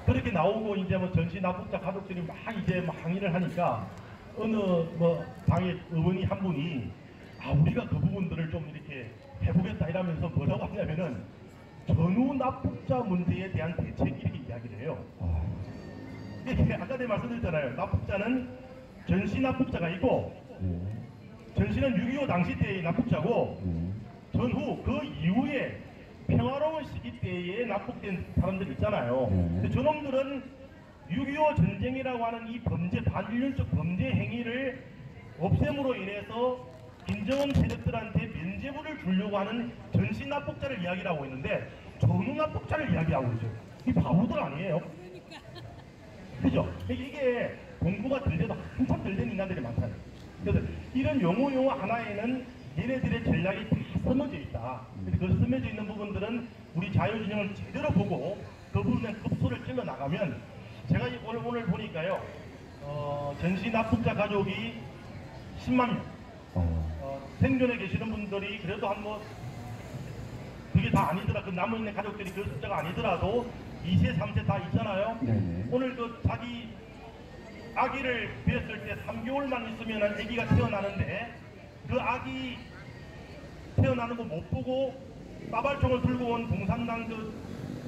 그렇게 나오고 이제 뭐 전시 납북자 가족들이 막 이제 막 항의를 하니까 어느 뭐 당의 의원이 한 분이 우리가 그 부분들을 좀 이렇게 해보겠다 이러면서 뭐라고 하냐면은 전후 납북자 문제에 대한 대책 이렇게 이야기를 해요. 이게 아까 내가 말씀드렸잖아요. 납북자는 전시 납북자가 있고 네. 전시는 6.25 당시 때의 납북자고 전후 그 이후에 평화로운 시기 때에 납북된 사람들 있잖아요. 근데 저놈들은 6.25 전쟁이라고 하는 이 범죄, 반인륜적 범죄 행위를 없앰으로 인해서 김정은 세력들한테 면죄부를 주려고 하는 전시 납북자를 이야기하고 있는데 전후 납북자를 이야기하고 있어요. 이 바보들 아니에요? 그죠? 이게 공부가 덜 돼도 한참 덜 된 인간들이 많잖아요. 그래서 이런 용어 하나에는 얘네들의 전략이 다 스며져 있다. 그래서 그 스며져 있는 부분들은 우리 자유진영을 제대로 보고 그 부분에 급소를 찔러 나가면 제가 오늘 보니까요. 전시 납북자 가족이 10만 명. 생존에 계시는 분들이 그래도 한 뭐 그게 다 아니더라. 그 남아있는 가족들이 그 숫자가 아니더라도 2세, 3세 다 있잖아요. 네네. 오늘 그 자기 아기를 뵀을 때 3개월만 있으면 아기가 태어나는데 그 아기 태어나는 거 못 보고 빠발총을 들고 온 공산당 그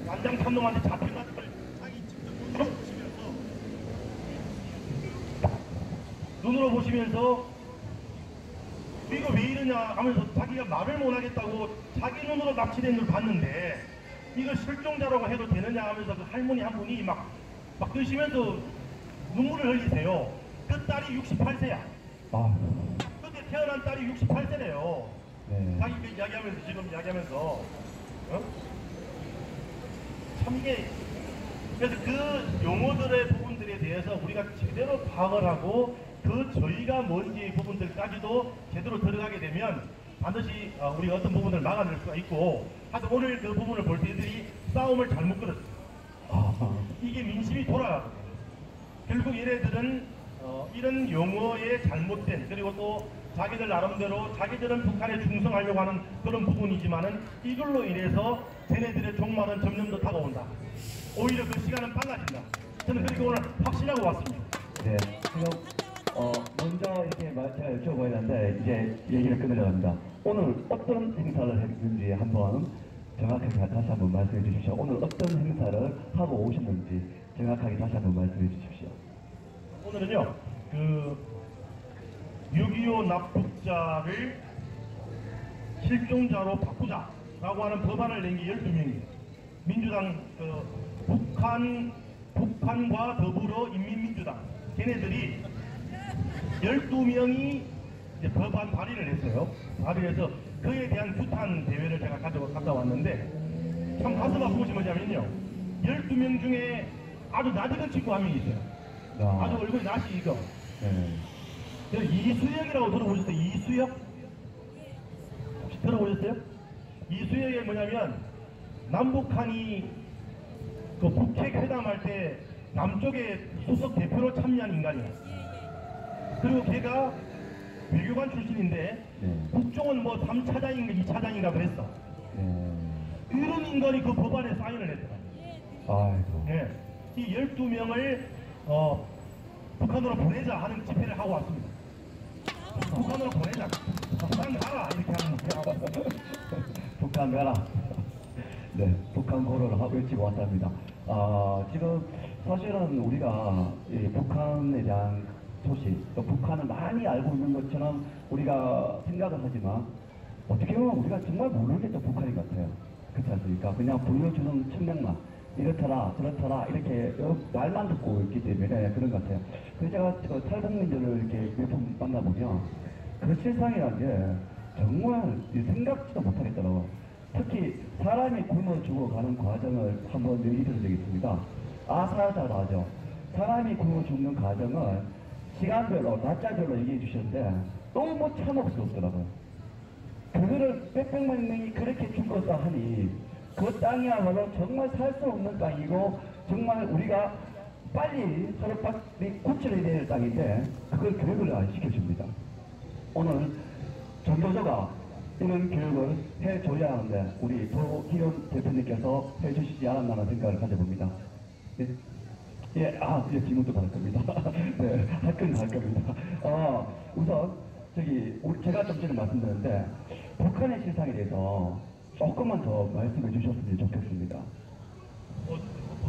완장 참놈한테 잡힌 것을 자기 직접 눈으로 보시면서 이거 왜 이러냐 하면서 자기가 말을 못 하겠다고 자기 눈으로 납치된 걸 봤는데 이거 실종자라고 해도 되느냐 하면서 그 할머니 한 분이 막 드시면서 눈물을 흘리세요. 그 딸이 68세야. 그때 태어난 딸이 68세래요. 네. 자기 그 이야기하면서 지금 이야기하면서 참 이게 그래서 그 용어들의 부분들에 대해서 우리가 제대로 파악을 하고 그 저희가 뭔지 부분들까지도 제대로 들어가게 되면 반드시 우리가 어떤 부분을 막아낼 수가 있고 하여튼 오늘 그 부분을 볼 때 애들이 싸움을 잘못 끌었어요. 이게 민심이 돌아가거든요. 결국 얘네들은 이런 용어의 잘못된 그리고 또 자기들 나름대로 자기들은 북한에 충성하려고 하는 그런 부분이지만은 이걸로 인해서 쟤네들의 종말은 점점 더 다가온다. 오히려 그 시간은 빨라진다. 저는 그렇게 오늘 확신하고 왔습니다. 네. 지금 먼저 이렇게 제가 여쭤봐야 하는데 이제 얘기를 끊으려 합니다. 오늘 어떤 행사를 했는지 한번 정확하게 다시 한번 말씀해 주십시오. 오늘 어떤 행사를 하고 오셨는지 정확하게 다시 한번 말씀해 주십시오. 오늘은요, 그 6.25 납북자를 실종자로 바꾸자라고 하는 법안을 낸 게 12명이에요. 민주당 북한과 더불어 인민민주당 걔네들이 12명이 이제 법안 발의를 했어요. 발의해서 그에 대한 규탄 대회를 제가 갔다 왔는데 참 가슴 아픈 것이 뭐냐면요. 12명 중에 아주 낯익은 친구 한 명이 있어요. 야. 아주 얼굴이 낯이 익어. 네. 이수역이라고 들어보셨어요? 이수역? 혹시 들어보셨어요? 이수역이 뭐냐면 남북한이 그 북핵 회담할 때 남쪽에 수석 대표로 참여한 인간이에요. 그리고 걔가 외교관 출신인데 네. 국정원 뭐 3차장인가 2차장인가 그랬어. 이런 인간이 그 법안에 사인을 했더라고요. 아이고. 예. 이 12명을 북한으로 보내자 하는 집회를 하고 왔습니다. 북한으로 보내자. 북한 가라 이렇게 하는 거예요. 북한 가라. 네, 북한 고를 외치고 왔답니다. 지금 사실은 우리가 이 북한에 대한 소식, 또 북한을 많이 알고 있는 것처럼 우리가 생각을 하지만 어떻게 보면 우리가 정말 모르겠죠, 북한인 것 같아요. 그렇지 않습니까? 그냥 보여주는 측면만 이렇더라 저렇더라 이렇게 말만 듣고 있기 때문에 그런 것 같아요. 그래서 제가 탈북민들을 이렇게 몇 번 만나보면 그 실상이라는 게 정말 생각지도 못하겠더라고요. 특히 사람이 굶어 죽어가는 과정을 한번 얘기 들은 적이 있습니다. 아사자라죠. 사람이 굶어 죽는 과정을 시간별로, 날짜별로 얘기해 주셨는데 너무 참혹스럽더라고요. 그거를 몇백만 명이 그렇게 죽었다 하니 그 땅이야말로 정말 살 수 없는 땅이고 정말 우리가 빨리 서로 고쳐야 될 땅인데 그걸 교육을 안 시켜줍니다. 오늘 전도자가 이런 교육을 해줘야 하는데 우리 도희연 대표님께서 해주시지 않았나라는 생각을 가져봅니다. 예, 예, 이제 질문도 받을 겁니다. 네, 할 겁니다. 우선 제가 좀 전에 말씀드렸는데 북한의 실상에 대해서 조금만 더 말씀해 주셨으면 좋겠습니다.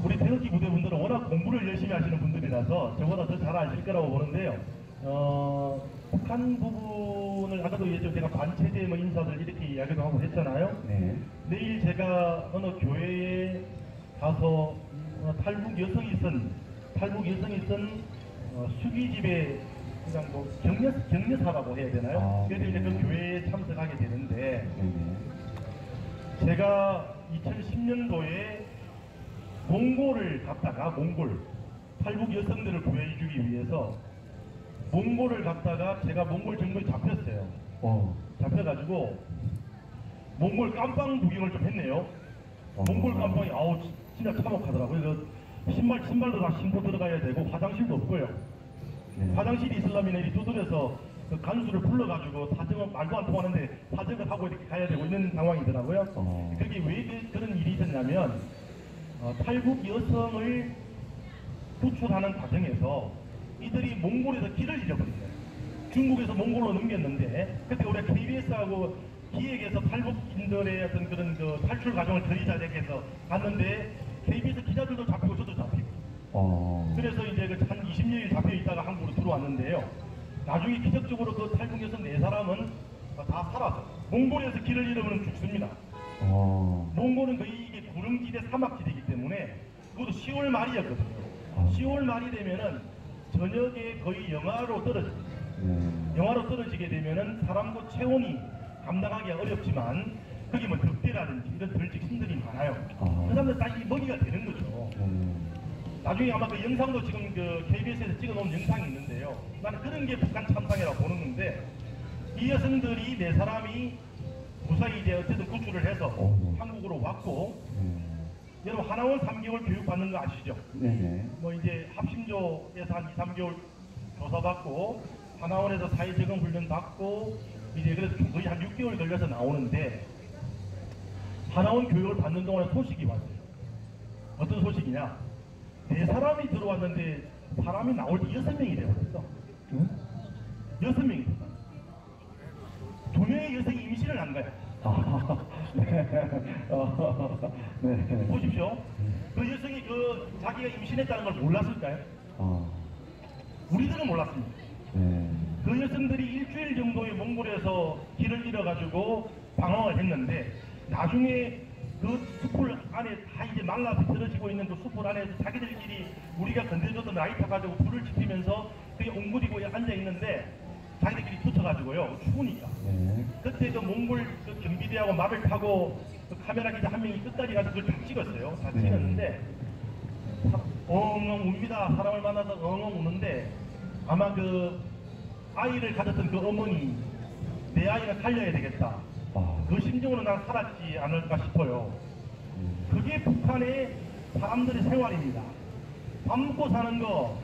우리 태극기 부대분들은 워낙 공부를 열심히 하시는 분들이라서 저보다 더 잘 아실 거라고 보는데요. 북한 부분을 아까도 예전 제가 반체제 뭐 인사들 이렇게 이야기도 하고 했잖아요. 네. 내일 제가 어느 교회에 가서 탈북 여성이 쓴 수기집에 그냥 뭐 격려사라고 해야 되나요? 그래서 이제 그 교회에 참석하게 되는데 제가 2010년도에 몽골을 갔다가 탈북 여성들을 구해주기 위해서 몽골을 갔다가 제가 몽골 정부에 잡혔어요. 잡혀가지고 몽골 깜빵 구경을 좀 했네요. 몽골 깜빵이 진짜 참혹하더라고요. 신발도 다 신고 들어가야 되고 화장실도 없고요. 화장실이 있으려면 이 두드려서 그 간수를 불러가지고 사정은 말도 안 통하는데 사정을 하고 이렇게 가야 되고 있는 상황이더라고요. 그게 왜 그런 일이 있었냐면 탈북 여성을 구출하는 과정에서 이들이 몽골에서 길을 잃어버렸어요. 중국에서 몽골로 넘겼는데 그때 우리가 KBS하고 기획에서 탈북인들의 어떤 그런 그 탈출 과정을 저희자택해서 갔는데 KBS 기자들도 잡히고 저도 잡히고 그래서 이제 한 20여일 잡혀 있다가 한국으로 들어왔는데요. 나중에 기적적으로 그 탈북 여성 4사람은 다 살아서 몽골에서 길을 잃으면 죽습니다. 몽골은 거의 이게 구릉지대 사막지대이기 때문에 그것도 10월 말이었거든요. 10월 말이 되면은 저녁에 거의 영하로 떨어집니다. 영하로 떨어지게 되면은 사람도 체온이 감당하기가 어렵지만 거기 뭐 득대라든지 이런 덜직신들이 많아요. 그 사람들 다 이 먹이가 되는 거죠. 나중에 아마 그 영상도 지금 그 KBS에서 찍어놓은 영상이 있는데요. 나는 그런 게 북한 참상이라고 보는 건데 이 여성들이 4사람이 무사히 이제 어쨌든 구출을 해서 한국으로 왔고 여러분 하나원 3개월 교육받는 거 아시죠? 네네. 뭐 이제 합심조에서 한 2, 3개월 조사받고 하나원에서 사회적응 훈련 받고 이제 그래서 거의 한 6개월 걸려서 나오는데 하나원 교육을 받는 동안에 소식이 왔어요. 어떤 소식이냐? 4사람이 들어왔는데 사람이 나올 때 6명이 되어버렸어. 6명이 됐어. 2명의 여성이 임신을 한 거야. 네. 보십시오. 그 여성이 자기가 임신했다는 걸 몰랐을까요? 우리들은 몰랐습니다. 그 여성들이 일주일 정도의 몽골에서 길을 잃어가지고 방황을 했는데 나중에 그 숲을 안에 다 이제 말라 비틀어지고 있는 그 숲을 안에서 자기들끼리 우리가 건드려줬던 라이터 가지고 불을 지피면서 그게 옹그리고 앉아 있는데 자기들끼리 붙어가지고요 추우니까 그때 그 몽골 그 경비대하고 말을 타고 그 카메라 기자 한 명이 끝까지 가서 그걸 다 찍었어요. 다 찍었는데 엉엉 웁니다. 사람을 만나서 엉엉 우는데 아마 그 아이를 가졌던 그 어머니, 내 아이가 살려야 되겠다. 그 심정으로 난 살았지 않을까 싶어요. 그게 북한의 사람들의 생활입니다. 밥 먹고 사는 거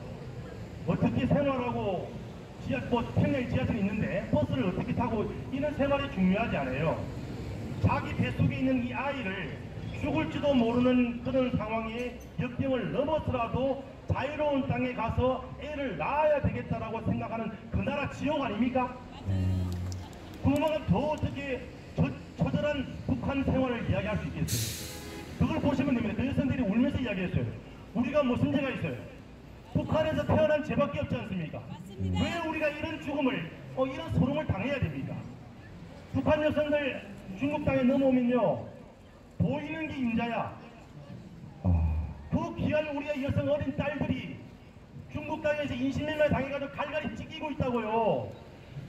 어떻게 생활하고 평양에 지하철이 있는데 버스를 어떻게 타고 이런 생활이 중요하지 않아요. 자기 뱃속에 있는 이 아이를 죽을지도 모르는 그런 상황에 역경을 넘어서라도 자유로운 땅에 가서 애를 낳아야 되겠다라고 생각하는 그 나라 지옥 아닙니까? 그러면 더 어떻게 처절한 북한 생활을 이야기할 수 있겠어요? 그걸 보시면 됩니다. 그 여성들이 울면서 이야기했어요. 우리가 무슨 죄가 있어요? 북한에서 태어난 죄밖에 없지 않습니까? 맞습니다. 왜 우리가 이런 죽음을, 이런 소름을 당해야 됩니까? 북한 여성들 중국 땅에 넘어오면요, 보이는 게 임자야. 그 귀한 우리의 여성 어린 딸들이 중국 땅에서 인신매매 당해가지고 갈갈이 찢기고 있다고요.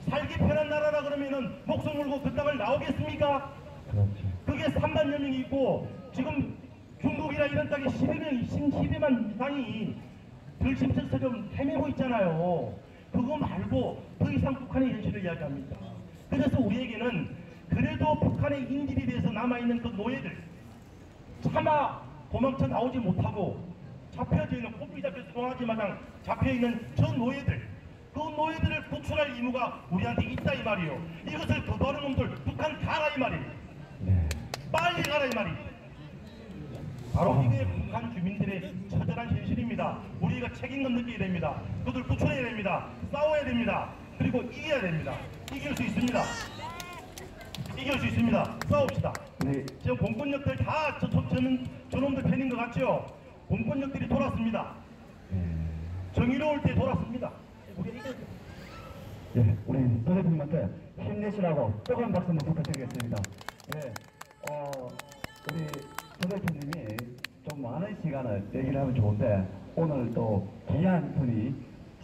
살기 편한 나라라 그러면은 목숨 걸고 그 땅을 나오겠습니까? 그렇죠. 그게 3만여 명이 있고 지금 중국이나 이런 땅에 12만 이상이 들짐승에서 좀 헤매고 있잖아요. 그거 말고 더 이상 북한의 현실을 이야기합니다. 그래서 우리에게는 그래도 북한의 인질이 돼서 남아있는 그 노예들, 차마 도망쳐 나오지 못하고 잡혀져 있는, 코피 잡혀서 송아지 마냥 잡혀있는 저 노예들, 그 노예들을 구출할 의무가 우리한테 있다 이 말이에요. 이것을 거부하는 놈들 북한 가라 이 말이에요. 네. 빨리 가라 이 말이에요. 바로 이게 북한 주민들의 처절한 현실입니다. 우리가 책임감 느껴야 됩니다. 그들 구출해야 됩니다. 싸워야 됩니다. 그리고 이겨야 됩니다. 이길 수 있습니다. 이길 수 있습니다. 싸웁시다. 네. 지금 공권력들 다 저놈들 편인 것 같죠? 공권력들이 돌았습니다. 정의로울 때 돌았습니다. 우리가 이겨야 됩니다. 예, 우리 도 대표님한테 힘내시라고 뜨거운 박수 한번 부탁드리겠습니다. 네, 우리 도 대표님이 좀 많은 시간을 얘기를 하면 좋은데 오늘 또 귀한 분이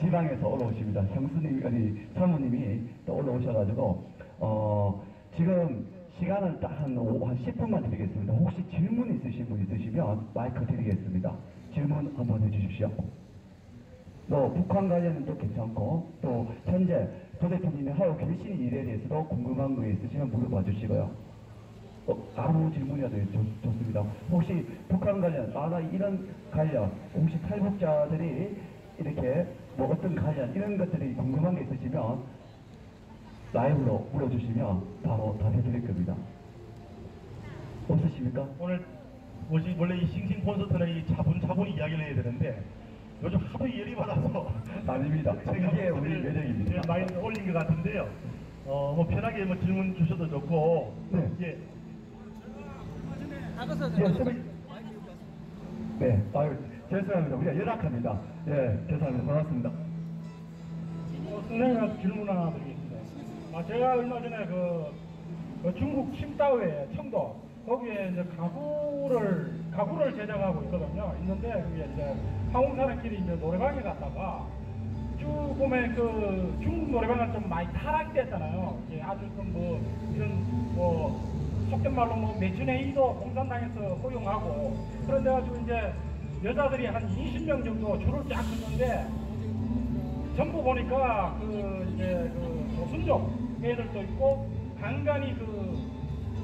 지방에서 올라오십니다. 형수님, 아니 사모님이 또 올라오셔가지고 지금 시간은 딱 한 10분만 드리겠습니다. 혹시 질문 있으신 분 있으시면 마이크 드리겠습니다. 질문 한번 해주십시오. 또 북한 관련도 괜찮고 또 현재 도 대표님이 하고 계신 일에 대해서도 궁금한 거 있으시면 물어봐 주시고요. 아무 질문이라도 좋습니다. 혹시 북한 관련, 나 이런 관련, 혹시 탈북자들이 이렇게 뭐 어떤 관련 이런 것들이 궁금한 게 있으시면 라이브로 물어주시면 바로 답해드릴 겁니다. 없으십니까? 오늘 원래 이 싱싱 콘서트는 이 차분차분히 이야기를 해야 되는데 요즘 하도 열이 받아서 아닙니다. 이게 우리 매력입니다. 많이 올린 것 같은데요. 뭐 편하게 뭐 질문 주셔도 좋고. 네. 예. 네, 아유, 죄송합니다. 우리가 열악합니다. 예, 죄송합니다. 반갑습니다. 선생님한테 질문 하나 드리겠습니다. 제가 얼마 전에 그 중국 칭다오에 청도 거기에 이제 가구를 제작하고 있거든요. 있는데 그게 이제 한국 사람끼리 이제 노래방에 갔다가 쭉 보면 그 중국 노래방은 좀 많이 타락됐잖아요. 이게 아주 좀 뭐 이런 뭐 속된 말로 뭐 매춘행위도 공산당에서 허용하고 그런데 가지고 이제 여자들이 한 20명 정도 줄을 쫙 섰는데 전부 보니까 이제 조선족 애들도 있고 간간히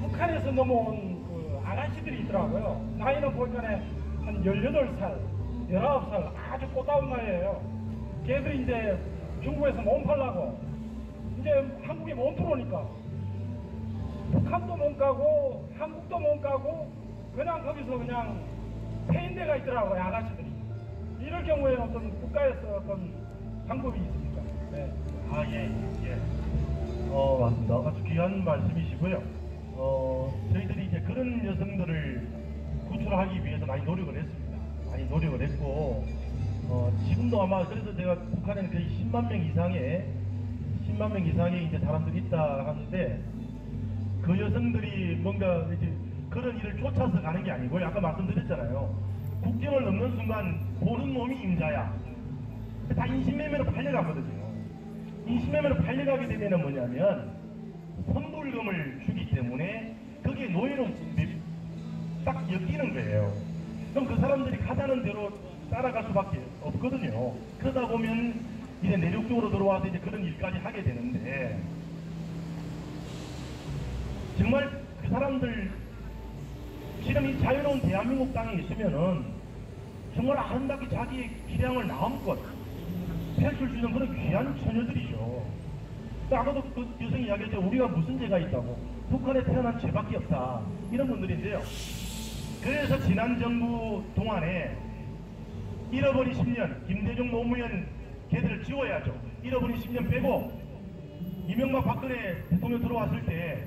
북한에서 넘어온 아가씨들이 있더라고요. 나이는 보니까 한 18살, 19살 아주 꽃다운 나이에요. 걔들이 이제 중국에서 몸 팔라고 이제 한국에 못 들어오니까 북한도 못 가고 한국도 못 가고 그냥 거기서 그냥 폐인대가 있더라고요. 아가씨들이. 이럴 경우에 어떤 국가에서 어떤 방법이 있습니까? 네. 예. 맞습니다. 아주 귀한 말씀이시고요. 저희들이 이제 그런 여성들을 구출하기 위해서 많이 노력을 했습니다. 많이 노력을 했고, 지금도 아마 그래서 제가 북한에는 거의 10만 명 이상의 이제 사람들이 있다 하는데, 그 여성들이 뭔가 이제 그런 일을 쫓아서 가는 게 아니고요. 아까 말씀드렸잖아요. 국경을 넘는 순간 보는 몸이 임자야. 다 인신매매로 팔려가거든요. 인신매매로 팔려가게 되면 뭐냐면 선불금을 주기 때문에 그게 노예로 딱 엮이는 거예요. 그럼 그 사람들이 가자는 대로 따라갈 수밖에 없거든요. 그러다 보면 이제 내륙적으로 들어와서 이제 그런 일까지 하게 되는데, 정말 그 사람들 지금 이 자유로운 대한민국 땅에 있으면은 정말 아름답게 자기의 기량을 마음껏 펼칠 수 있는 그런 귀한 처녀들이죠. 아까도 그 여성이 이야기했죠. 우리가 무슨 죄가 있다고. 북한에 태어난 죄밖에 없다. 이런 분들인데요. 그래서 지난 정부 동안에 잃어버린 10년, 김대중 노무현 걔들을 지워야죠. 잃어버린 10년 빼고 이명박 박근혜 대통령 들어왔을 때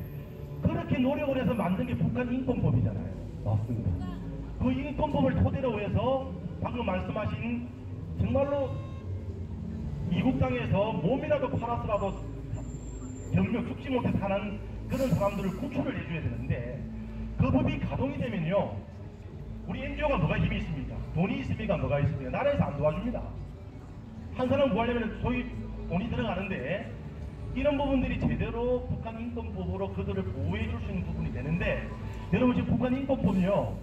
그렇게 노력을 해서 만든 게 북한 인권법이잖아요. 맞습니다. 그 인권법을 토대로 해서 방금 말씀하신 정말로 이국 땅에서 몸이라도 팔아서라도 병력 죽지 못해 사는 그런 사람들을 구출을 해줘야 되는데, 그 법이 가동이 되면요, 우리 NGO가 뭐가 힘이 있습니까? 돈이 있습니까? 뭐가 있습니까? 나라에서 안 도와줍니다. 한 사람 구하려면 소위 돈이 들어가는데, 이런 부분들이 제대로 북한 인권법으로 그들을 보호해 줄 수 있는 부분이 되는데, 여러분 지금 북한 인권법이요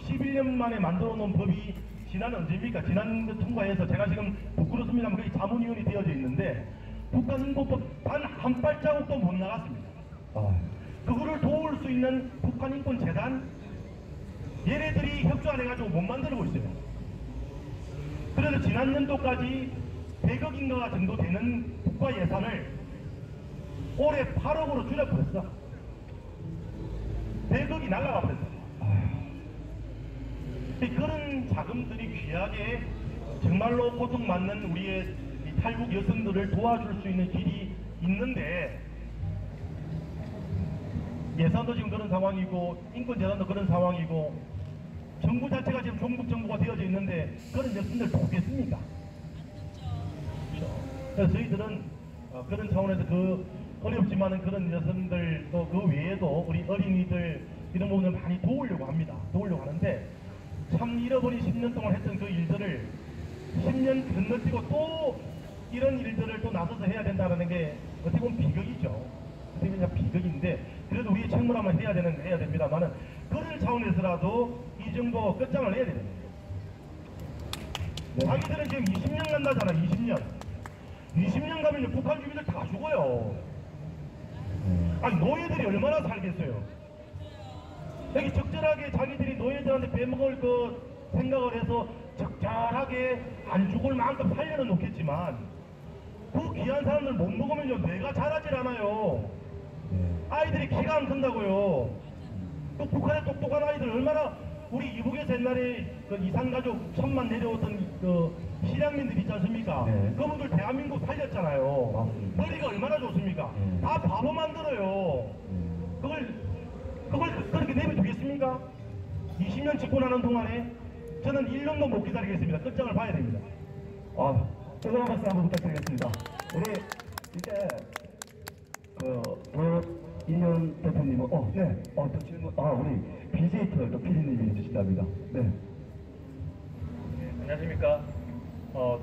11년 만에 만들어 놓은 법이 지난 언제입니까? 지난 통과해서 제가 지금 부끄럽습니다만 거기 자문위원이 되어져 있는데 북한 인권법 단 한 발자국도 못 나갔습니다. 그거를 도울 수 있는 북한 인권재단 얘네들이 협조 안 해가지고 못 만들고 있어요. 그래서 지난 연도까지 100억인가 정도 되는 국가 예산을 올해 8억으로 줄여버렸어. 100억이 날라가 버렸어. 그런 자금들이 귀하게 정말로 고통받는 우리의 이 탈북 여성들을 도와줄 수 있는 길이 있는데, 예산도 지금 그런 상황이고 인권재단도 그런 상황이고 정부 자체가 지금 종북 정부가 되어져 있는데 그런 여성들 돕겠습니까? 그렇죠. 그래서 저희들은 그런 차원에서 그 어렵지만은 그런 여성들 또 그 외에도 우리 어린이들 이런 부분을 많이 도우려고 합니다. 도우려고 하는데 참 잃어버린 10년 동안 했던 그 일들을 10년 건너뛰고 또 이런 일들을 또 나서서 해야 된다는 게 어떻게 보면 비극이죠. 어떻게 보면 비극인데 그래도 우리의 책무라면 해야 됩니다만은 그런 차원에서라도 이 정부 끝장을 내야 됩니다. 네. 자기들은 지금 20년 간다잖아. 20년 가면 북한 주민들 다 죽어요. 아니 노예들이 얼마나 살겠어요. 여기 적절하게 자기들이 노예들한테 빼먹을 거 생각을 해서 적절하게 안 죽을 만큼 살려는 놓겠지만 그 귀한 사람들 못 먹으면요 뇌가 자라질 않아요. 아이들이 키가 안 큰다고요. 또 북한의 똑똑한 아이들 얼마나 우리 이북에서 옛날에 그 이산가족 천만 내려오던 그 실향민들 있지 않습니까? 네. 그분들 대한민국 살렸잖아요. 맞습니다. 머리가 얼마나 좋습니까? 네. 다 바보 만들어요. 그걸 그렇게 내버려두겠습니까? 20년 집권하는 동안에 저는 1년도 못 기다리겠습니다. 끝장을 봐야 됩니다. 뜨거운 박수 한번 부탁드리겠습니다. 우리 이제 인현 대표님은 네, 또 질문 우리 BJ털 또 PD님이 해주신답니다. 네. 안녕하십니까.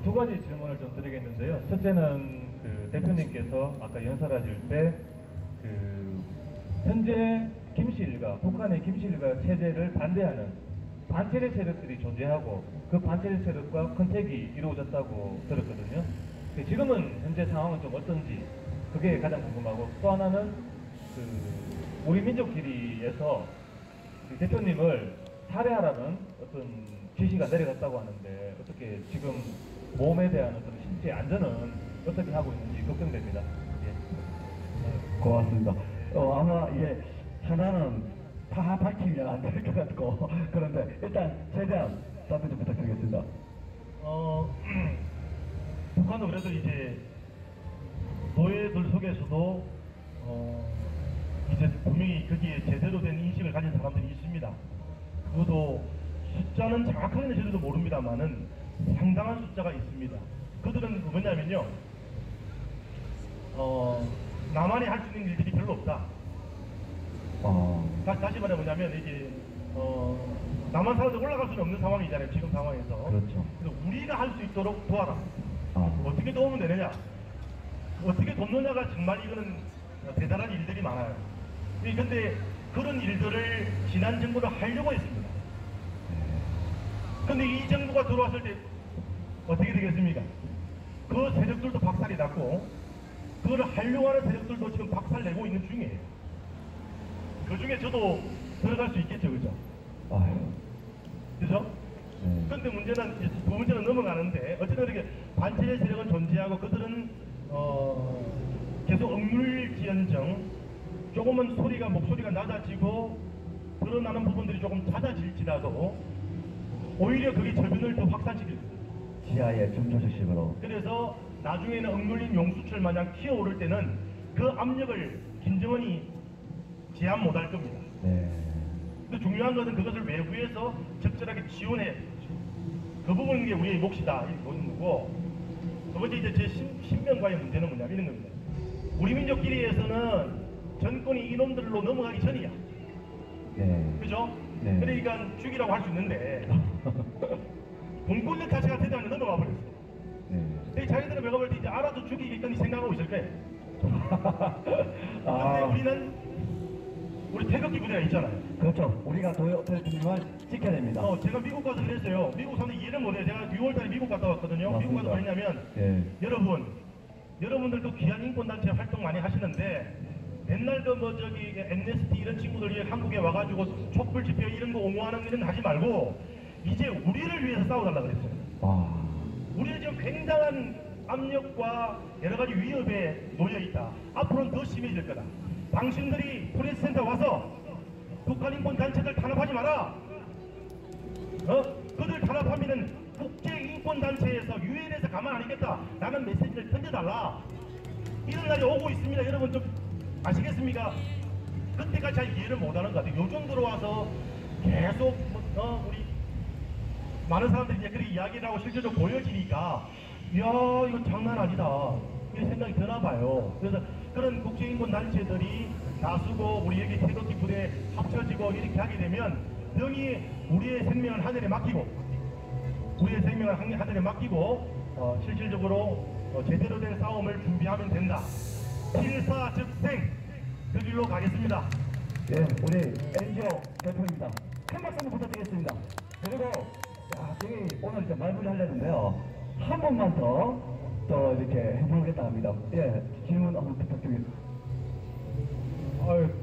두 가지 질문을 좀 드리겠는데요. 첫째는 그 대표님께서 아까 연설하실 때 현재 김씨일가, 북한의 김씨일가 체제를 반대하는 반체제 세력들이 존재하고 그 반체제 세력과 컨택이 이루어졌다고 들었거든요. 지금은 현재 상황은 좀 어떤지 그게 가장 궁금하고, 또 하나는 우리 민족끼리에서 대표님을 살해하라는 어떤 지시가 내려갔다고 하는데 어떻게 지금 몸에 대한 어떤 신체 안전은 어떻게 하고 있는지 걱정됩니다. 예. 고맙습니다. 아마 이게 하나는 다 밝히면 안 될 것 같고 그런데 일단 최대한 답변 좀 부탁드리겠습니다. 북한은 그래도 이제 노예들 속에서도 이제 분명히 거기에 제대로 된 인식을 가진 사람들이 있습니다. 그것도 숫자는 정확하게는 저희도 모릅니다만은 상당한 숫자가 있습니다. 그들은 뭐냐면요, 나만이 할 수 있는 일들이 별로 없다. 다시 말하면 이게 남한 사람들 올라갈 수는 없는 상황이잖아요. 지금 상황에서. 그렇죠. 그래서 우리가 할 수 있도록 도와라. 아. 어떻게 도우면 되느냐? 어떻게 돕느냐가 정말 이거는 대단한 일들이 많아요. 근데 그런 일들을 지난 정부는 하려고 했습니다. 근데 이 정부가 들어왔을 때 어떻게 되겠습니까? 그 세력들도 박살이 났고 그거를 하려고 하는 세력들도 지금 박살 내고 있는 중이에요. 그 중에 저도 들어갈 수 있겠죠, 그죠? 아유. 그죠? 네. 그런데 문제는 이제 두 문제는 넘어가는데 어쨌든 이렇게 반체제 세력은 존재하고 그들은 계속 억눌지언정 조금은 목소리가 낮아지고 드러나는 부분들이 조금 잦아질지라도 오히려 그게 저변을 더 확산시킬 거예요. 지하의 중조직식으로. 그래서 나중에는 억눌린 용수철 마냥 튀어오를 때는 그 압력을 김정은이 제한 못할 겁니다. 네. 근데 중요한 것은 그것을 외부에서 적절하게 지원해. 그 부분이 게 우리의 몫이다. 이렇게 보는 거고. 두 번째 이제 제 신변과의 문제는 뭐냐 이런 겁니다. 우리 민족끼리에서는 정권이 이놈들로 넘어가기 전이야. 네. 그죠? 네. 그러니까 죽이라고 할 수 있는데 공권력 자체가 대단히 넘어가 버렸어. 네. 근데 자기들은 내가 볼 때 이제 알아도 죽이겠거니 생각하고 있을 거예요. 근데 아, 우리는 우리 태극기 부대가 있잖아요. 그렇죠. 우리가 도요토님을 지켜야 됩니다. 제가 미국 가서 그랬어요. 미국 사는 이해를 못해요. 제가 6월달에 미국 갔다 왔거든요. 미국 가서 맞습니다. 뭐했냐면 예. 여러분들도 귀한 인권단체 활동 많이 하시는데 맨날 MST 이런 친구들이 한국에 와가지고 촛불 집회 이런 거 옹호하는 일은 하지 말고 이제 우리를 위해서 싸워달라 그랬어요. 와. 우리는 지금 굉장한 압력과 여러 가지 위협에 놓여 있다. 앞으로는 더 심해질 거다. 당신들이 프레스센터 와서 국가인권 단체들 탄압하지 마라. 그들 탄압하면은 국제인권 단체에서 유엔에서 가만 안 있겠다. 라는 메시지를 던져달라. 이런 날이 오고 있습니다. 여러분 좀 아시겠습니까? 그때까지 잘 이해를 못하는 것 같아요. 요즘 들어와서 계속 우리 많은 사람들이 이제 그렇게 이야기를 하고 실제로 보여지니까 이야 이거 장난 아니다 이런 생각이 드나 봐요. 그래서 그런 국제인권 단체들이 나서고 우리 여기 태극기 부대 합쳐지고 이렇게 하게 되면 능히 우리의 생명을 하늘에 맡기고 실질적으로 제대로 된 싸움을 준비하면 된다. 필사즉생 그 길로 가겠습니다. 예, 우리 NGO 대표입니다. 큰 박수 한번 부탁드리겠습니다. 그리고 저기 오늘 이제 말문이 하려는데요. 한 번만 더 이렇게 해보겠다 합니다. 예, 질문 한번 부탁드리겠습니다.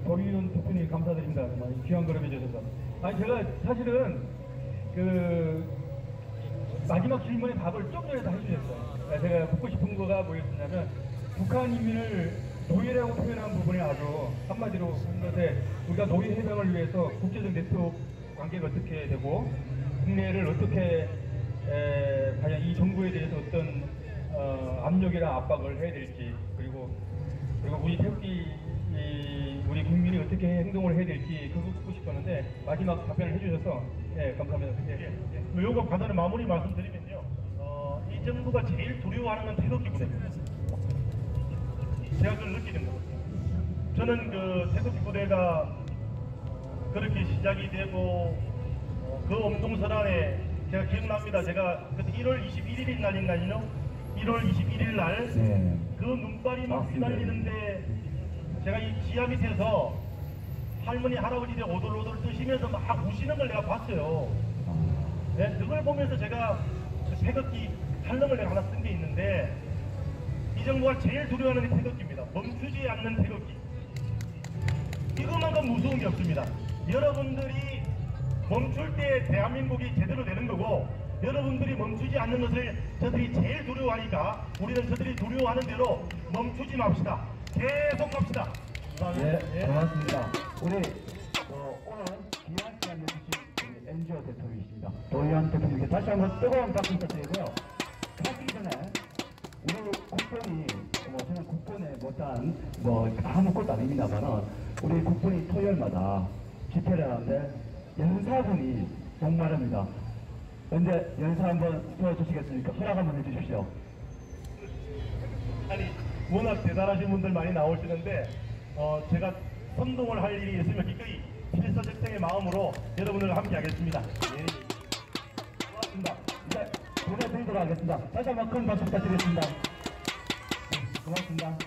도의원 대표님 감사드립니다. 정말 귀한 걸음 해주셔서. 아니 제가 사실은 그 마지막 질문에 답을 좀 전에 다 해주셨어요. 제가 묻고 싶은 거가 뭐였냐면 북한 인민을 노예라고 표현한 부분이 아주 한마디로 한 것에 우리가 노예 해방을 위해서 국제적 네트워크 관계가 어떻게 되고 국내를 어떻게 과연 이 정부에 대해서 어떤 압력이나 압박을 해야 될지 그리고 우리 태극기 우리 국민이 어떻게 행동을 해야 될지 그거 듣고 싶었는데 마지막 답변을 해주셔서 감사합니다. 요거 간단히 마무리 말씀드리면요. 이 정부가 제일 두려워하는 건 태극기 부대입니다. 제가 그걸 느끼는 거거든요. 저는 그 태극기 부대가 그렇게 시작이 되고 그 엄동설안에 제가 기억납니다. 제가 그때 1월 21일 날인가요? 1월 21일 날 그 네. 눈발이 막 맞습니다. 휘날리는데 제가 이 지하 밑에서 할머니 할아버지들 오돌오돌 뜨시면서 막 우시는 걸 내가 봤어요. 네, 그걸 보면서 제가 태극기 칼럼을 내가 하나 쓴 게 있는데 이 정부가 제일 두려워하는 게 태극기입니다. 멈추지 않는 태극기. 이것만큼 무서운 게 없습니다. 여러분들이 멈출 때 대한민국이 제대로 되는 거고 여러분들이 멈추지 않는 것을 저들이 제일 두려워하니까 우리는 저들이 두려워하는 대로 멈추지 맙시다. 계속 갑시다. 예, 고맙습니다. 우리 오늘 귀한 시간 내주신 우리 NGO 대표이십니다. 도의원 대표님께 다시 한번 뜨거운 박수 부탁드리고요. 가기 전에 우리 국본이 저는 국본에 못한 아무것도 아닙니다만은 우리 국본이 토요일마다 집회를 하는데 연사분이 목마릅니다. 언제 연사 한번 도와주시겠습니까? 허락 한번 해주십시오. 아니 워낙 대단하신 분들 많이 나오시는데 제가 선동을 할 일이 있으면 기꺼이 필사적생의 마음으로 여러분들과 함께 하겠습니다. 예. 고맙습니다. 이제 보내드리도록 하겠습니다. 다시 한번 큰 박수 부탁드리겠습니다. 네, 고맙습니다.